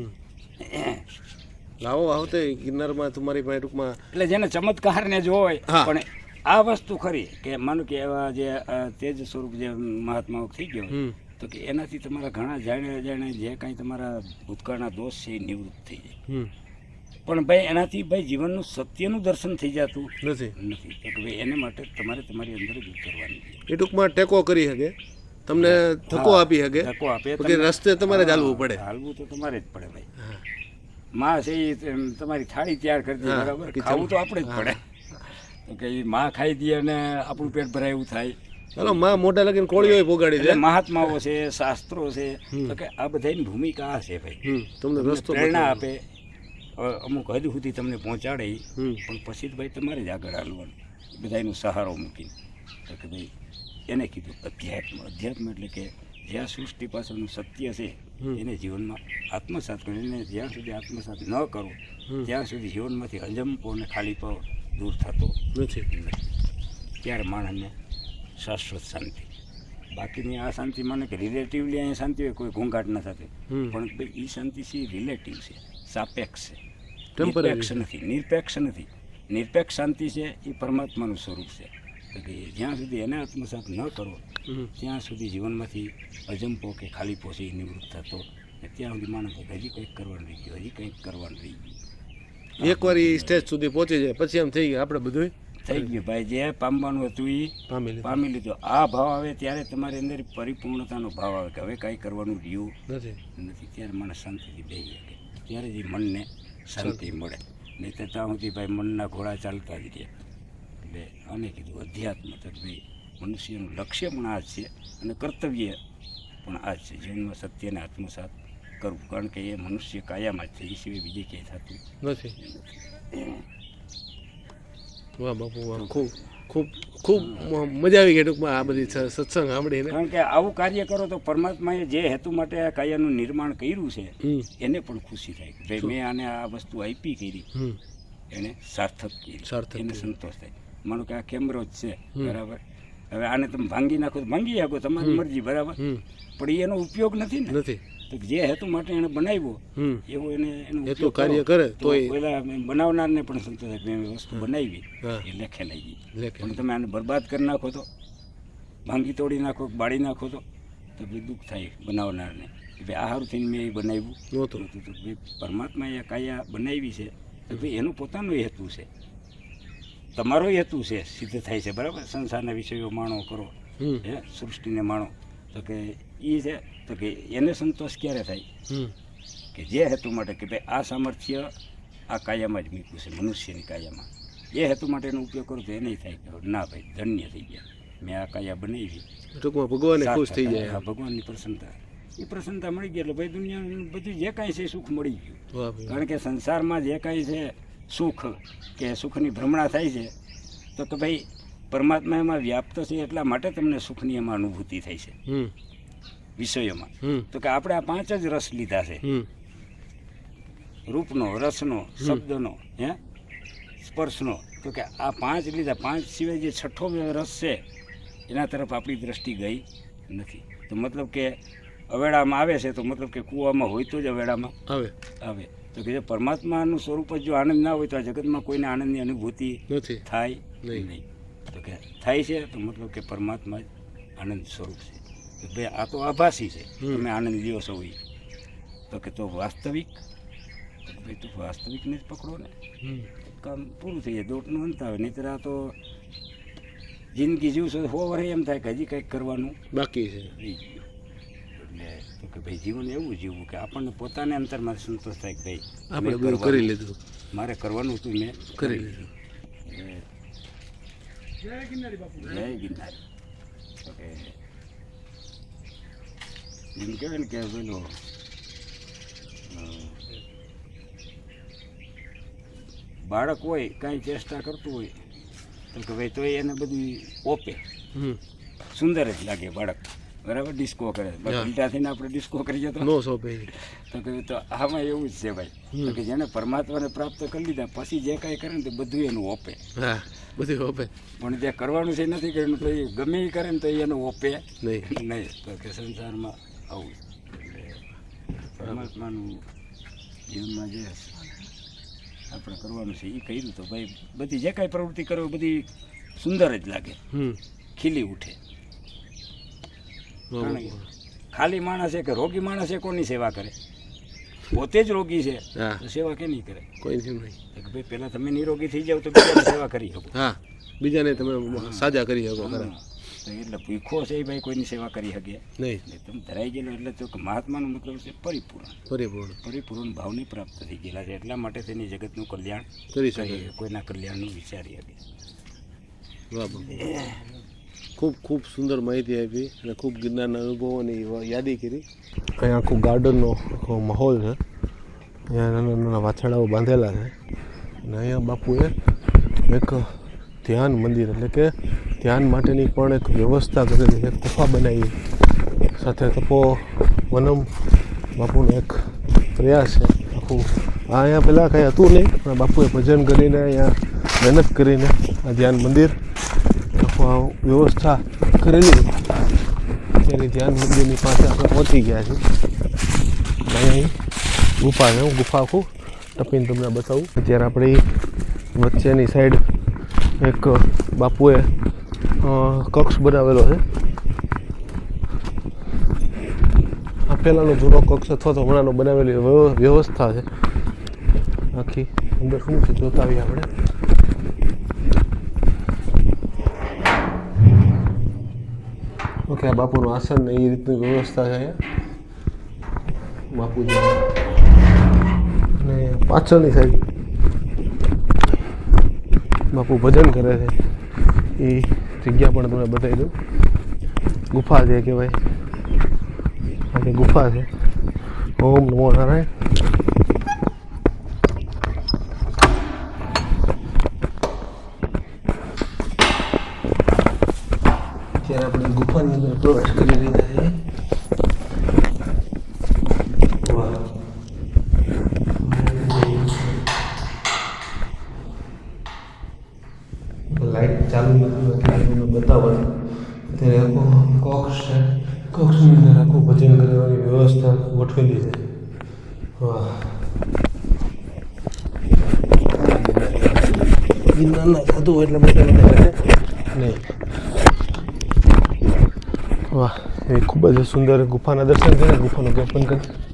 S2: લાવો આવતે ગિરનારમાં તમારી પાસે ટૂંકમાં
S3: એટલે જેને ચમત્કારને જો હોય,
S2: હા.
S3: પણ આ વસ્તુ ખરી કે માનો કે એવા જે તેજ સ્વરૂપ જે મહાત્માઓ થઈ ગયો તો કે એનાથી તમારા ઘણા જાણે જે કાંઈ તમારા ભૂતકાળના દોષ છે એ નિવૃત્ત થઈ જાય. પણ ભાઈ એનાથી ભાઈ જીવનનું સત્યનું દર્શન થઈ જતું
S2: નથી.
S3: તો કે ભાઈ એને માટે તમારે તમારી અંદર જ ઉતરવાની.
S2: એ ટૂંકમાં ટેકો કરી શકે, તમને ધક્કો આપી શકે,
S3: ધક્કો આપે,
S2: કે રસ્તે તમારે જ હાલવું પડે.
S3: હાલવું તો તમારે જ પડે ભાઈ. માં છે એ તમારી થાળી તૈયાર કરી દે, બરાબર, ખાવું તો આપણે જ પડે. તો કે એ માં ખાઈ દે અને આપણું પેટ ભરાય એવું થાય.
S2: ચાલો માં મોઢા લગીને કોળીઓ પોગાડી દે.
S3: મહાત્માઓ છે, શાસ્ત્રો છે, તો કે આ બધાની ભૂમિકા આ છે ભાઈ.
S2: તમને રસ્તો
S3: પ્રેરણા આપે, અમુક હદ સુધી તમને પહોંચાડે, પણ પછી ભાઈ તમારે જ આગળ હાલવાનું બધાનો સહારો મૂકીને. તો કે ભાઈ એને કીધું અધ્યાત્મ. અધ્યાત્મ એટલે કે જ્યાં સૃષ્ટિ પાછળનું સત્ય છે એને જીવનમાં આત્મસાત કરો. એને જ્યાં સુધી આત્મસાત ન કરો ત્યાં સુધી જીવનમાંથી અજંપો અને ખાલીપો દૂર થતો
S2: નથી.
S3: ત્યારે માણસને શાશ્વત શાંતિ. બાકીની આ શાંતિ માને કે રિલેટિવલી અહીંયા શાંતિ હોય, કોઈ ઘોંઘાટ ન થતી, પણ ભાઈ એ શાંતિ છે એ રિલેટિવ છે, સાપેક્ષ છે, નિરપેક્ષ નથી. નિરપેક્ષ શાંતિ છે એ પરમાત્માનું સ્વરૂપ છે. તો કે જ્યાં સુધી એને આત્મસાત ન કરો ત્યાં સુધી જીવનમાંથી અજંપો કે ખાલીપો છે એ નિવૃત્ત થતો, ને ત્યાં સુધી માણસ હજી કંઈક કરવાનું રહી ગયું, હજી કંઈક કરવાનું રહી ગયું.
S2: એકવાર એ સ્ટેજ સુધી પહોંચી જાય પછી એમ થઈ ગયા આપણે બધું
S3: થઈ ગયું ભાઈ. જે પામવાનું હતું એ પામી લીધું. આ ભાવ આવે ત્યારે તમારી અંદર પરિપૂર્ણતાનો ભાવ આવે કે હવે કાંઈ કરવાનું રહ્યું નથી. ત્યારે માણસ શાંતિથી બેસી શકે, ત્યારે જ મનને શાંતિ મળે. નહીં તો ત્યાં સુધી ભાઈ મનના ઘોડા ચાલતા જ રહ્યા. એટલે આને કીધું અધ્યાત્મ. તો ભાઈ મનુષ્યનું લક્ષ્ય પણ આ જ છે અને કર્તવ્ય પણ આ જ છે. જીવનમાં સત્યને આત્મસાત કરવું, કારણ કે એ મનુષ્ય કાયામાં જ છે, એ સિવાય બીજે ક્યાંય થતું
S2: નથી. વાહ બાપુ વાહ, ખૂબ ખૂબ ખૂબ મજા આવી ગઈ ટૂંકમાં આ બધી સત્સંગ સાંભળીને.
S3: કારણ કે આવું કાર્ય કરો તો પરમાત્માએ જે હેતુ માટે આ કાયાનું નિર્માણ કર્યું છે એને પણ ખુશી થાય કે ભાઈ મેં આને આ વસ્તુ આપી કરી, એને સાર્થક કરી, એને સંતોષ થાય. માનો કે આ કેમેરો જ છે, બરાબર, હવે આને તમે ભાંગી નાખો તો ભાંગી શકો, તમારી મરજી, બરાબર, પણ એનો ઉપયોગ નથી ને.
S2: નથી.
S3: તો જે હેતુ માટે એને બનાવ્યો એવો એને એનું
S2: એટલું કાર્ય કરે તો
S3: પેલા બનાવનારને પણ સંતોષ થાય કે મેં વસ્તુ બનાવી એ લેખે લઈ ગઈ. પણ તમે આને બરબાદ કરી નાખો તો, ભાંગી તોડી નાખો, બાળી નાખો તો ભાઈ દુઃખ થાય બનાવનારને કે ભાઈ આ હારું થઈને મેં એ બનાવ્યું નહોતું. તો ભાઈ પરમાત્માએ આ કાયા બનાવી છે તો ભાઈ એનો પોતાનો હેતુ છે, તમારો હેતુ છે, સિદ્ધ થાય છે, બરાબર. સંસારના વિષયો માણો કરો, હે, સૃષ્ટિને માણો, તો કે એ છે તો કે એને સંતોષ ક્યારે થાય કે જે હેતુ માટે કે ભાઈ આ સામર્થ્ય આ કાયામાં જ મૂક્યું છે, મનુષ્યની કાયામાં, એ હેતુ માટે એનો ઉપયોગ કરો તો એ નહીં થાય કે ના ભાઈ ધન્ય થઈ ગયા, મેં આ કાયા બનાવી.
S2: ટૂંકમાં ભગવાન ખુશ થઈ જાય.
S3: હા, ભગવાનની પ્રસન્નતા, એ પ્રસન્નતા મળી ગઈ એટલે ભાઈ દુનિયાનું બધું જે કાંઈ છે સુખ મળી ગયું. કારણ કે સંસારમાં જે કાંઈ છે સુખ કે સુખની ભ્રમણા થાય છે તો કે ભાઈ પરમાત્મા એમાં વ્યાપ્ત છે એટલા માટે તમને સુખની એમાં અનુભૂતિ થાય છે વિષયોમાં. તો કે આપણે આ 5 જ રસ લીધા છે, રૂપનો, રસનો, શબ્દનો, હે, સ્પર્શનો. તો કે આ 5 લીધા, 5 સિવાય જે 6ઠો રસ છે એના તરફ આપણી દ્રષ્ટિ ગઈ નથી. તો મતલબ કે અવેડામાં આવે છે તો મતલબ કે કૂવામાં હોય તો જ અવેડામાં આવે. તો કે જે પરમાત્માનું સ્વરૂપ જ જો આનંદ ના હોય તો આ જગતમાં કોઈને આનંદની અનુભૂતિ થાય નહીં. તો કે થાય છે તો મતલબ કે પરમાત્મા જ આનંદ સ્વરૂપ છે. તો ભાઈ આ તો આભાસી છે, તમે આનંદ લ્યો છો એ, તો કે તો વાસ્તવિક, તો ભાઈ તો વાસ્તવિકને જ પકડો ને, કામ પૂરું થઈ જાય, દોટનું અંત આવે. નહીંતર આ તો જિંદગી જીવશો 100 વર્ષ એમ થાય કે હજી કંઈક કરવાનું
S2: બાકી છે.
S3: એટલે તો કે ભાઈ જીવન એવું જીવવું કે આપણને પોતાને અંતરમાં સંતોષ થાય કે ભાઈ
S2: આપણે બધું કરી લીધું,
S3: મારે કરવાનું હતું, મેં
S2: કરી લીધું.
S3: જય ગિરનારી. તો કે એમ કહેવાય ને કે પેલો બાળક હોય કાંઈ ચેષ્ટા કરતું હોય તો કે ભાઈ તોય એને બધી ઓપે, સુંદર જ લાગે બાળક, બરાબર, ડિસ્કો કરે. ઉલટા થઈને આપણે ડિસ્કો કરીએ તો તો કે તો આમાં એવું જ છે ભાઈ. તો કે જેને પરમાત્માને પ્રાપ્ત કરી લીધા પછી જે કાંઈ કરે ને તો બધું એનું ઓપે,
S2: બધું ઓપે.
S3: પણ જે કરવાનું છે નથી કર્યું તો એ ગમે એ કરે ને તો એનું ઓપે નહીં. તો કે સંસારમાં આવું એટલે પરમાત્માનું જીવનમાં જે આપણે કરવાનું છે એ કર્યું તો ભાઈ બધી જે કાંઈ પ્રવૃત્તિ કરો બધી સુંદર જ લાગે, ખીલી ઉઠે. ખાલી માણસ છે કે રોગી માણસ છે કોની સેવા કરે? પોતે જ રોગી છે તો સેવા કેની કરે?
S2: કોઈ નહીં.
S3: ભાઈ પહેલાં તમે નિરોગી થઈ જાવ તો બીજાની સેવા કરી શકો.
S2: હા, બીજાને તમે સાજા કરી શકો.
S3: એટલે ભૂખો છે એ ભાઈ કોઈની સેવા કરી શકે નહીં. તમે ધરાઈ ગયેલો એટલે તો મહાત્માનો મતલબ છે પરિપૂર્ણ ભાવને પ્રાપ્ત થઈ ગયેલા છે. એટલા માટે તેની જગતનું કલ્યાણ કરી શકે, કોઈના કલ્યાણનું વિચારી શકે.
S2: ખૂબ ખૂબ સુંદર માહિતી આપી અને ખૂબ ગિરનારના અનુભવોની યાદી કરી. અહીંયા આખું ગાર્ડનનો માહોલ છે, અહીંયા નાના નાના વાછરડાઓ બાંધેલા છે અને અહીંયા બાપુએ એક ધ્યાન મંદિર એટલે કે ધ્યાન માટેની પણ એક વ્યવસ્થા કરેલી છે, ગુફા બનાવી, સાથે તપોવનમ બાપુનો એક પ્રયાસ છે આખું. અહીંયા પહેલાં કંઈ હતું નહીં પણ બાપુએ ભજન કરીને અહીંયા મહેનત કરીને આ ધ્યાન મંદિર વ્યવસ્થા કરેલી. અત્યારે ધ્યાન મંદિરની પાસે આપણે પહોંચી ગયા છીએ. અહીં ગુફા છે, હું ગુફા આખું ટપીને તમને બતાવું. અત્યારે આપણે વચ્ચેની સાઈડ એક બાપુએ કક્ષ બનાવેલો છે. આ પહેલાંનો જૂનો કક્ષ અથવા તો હમણાંનો બનાવેલી વ્યવસ્થા છે આખી. અંદર શું છે જોતા આવીએ આપણે. ઓકે, આ બાપુનું આસન ને એ રીતની વ્યવસ્થા છે અહીંયા બાપુજી. અને પાછળની સાઈડ બાપુ ભજન કરે છે એ જગ્યા પણ તમને બતાવી દઉં. ગુફા છે કહેવાય, આ ગુફા છે. ઓમ નમો નારાયણ. અત્યારે આપણે ગુફાની અંદર પ્રવેશ કરી રહ્યા છીએ. લાઈટ ચાલુ નથી એટલે તમને બતાવવાનું. અત્યારે આખો કોક્ષ છે, કોક્ષની અંદર આખું ભજન કરવાની વ્યવસ્થા ગોઠવેલી છે. વાહ, ગિરનારના સાધુ એટલે બધા નહીં. વાહ, એ ખૂબ જ સુંદર ગુફાના દર્શન છે. ગુફાનું ગેટ બંધ કરી.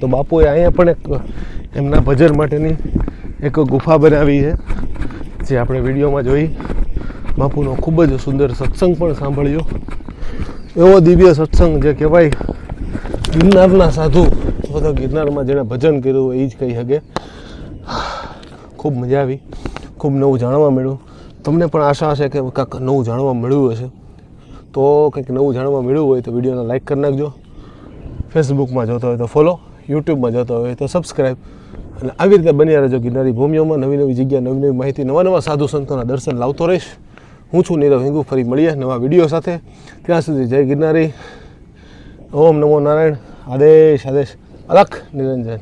S2: તો બાપુએ અહીંયા પણ એક એમના ભજન માટેની એક ગુફા બનાવી છે, જે આપણે વિડીયોમાં જોઈ. બાપુનો ખૂબ જ સુંદર સત્સંગ પણ સાંભળ્યો. એવો દિવ્ય સત્સંગ જે કહેવાય ગિરનારના સાધુ અથવા તો ગિરનારમાં જેણે ભજન કર્યું હોય એ જ કહી શકે. ખૂબ મજા આવી, ખૂબ નવું જાણવા મળ્યું. તમને પણ આશા હશે કે કાંઈક નવું જાણવા મળ્યું હશે. તો કંઈક નવું જાણવા મળ્યું હોય તો વિડીયોને લાઈક કરી નાખજો. ફેસબુકમાં જોતો હોય તો ફોલો, યુટ્યુબમાં જોતો હોય તો સબસ્ક્રાઈબ. અને આવી રીતે બન્યા રહેજો ગિરનારી ભૂમિઓમાં. નવી નવી જગ્યા, નવી નવી માહિતી, નવા નવા સાધુ સંતોના દર્શન લાવતો રહીશ. હું છું નીરવ હિંગુ. ફરી મળીએ નવા વિડીયો સાથે. ત્યાં સુધી જય ગિરનારી. ઓમ નમો નારાયણ. આદેશ આદેશ. અલખ નિરંજન.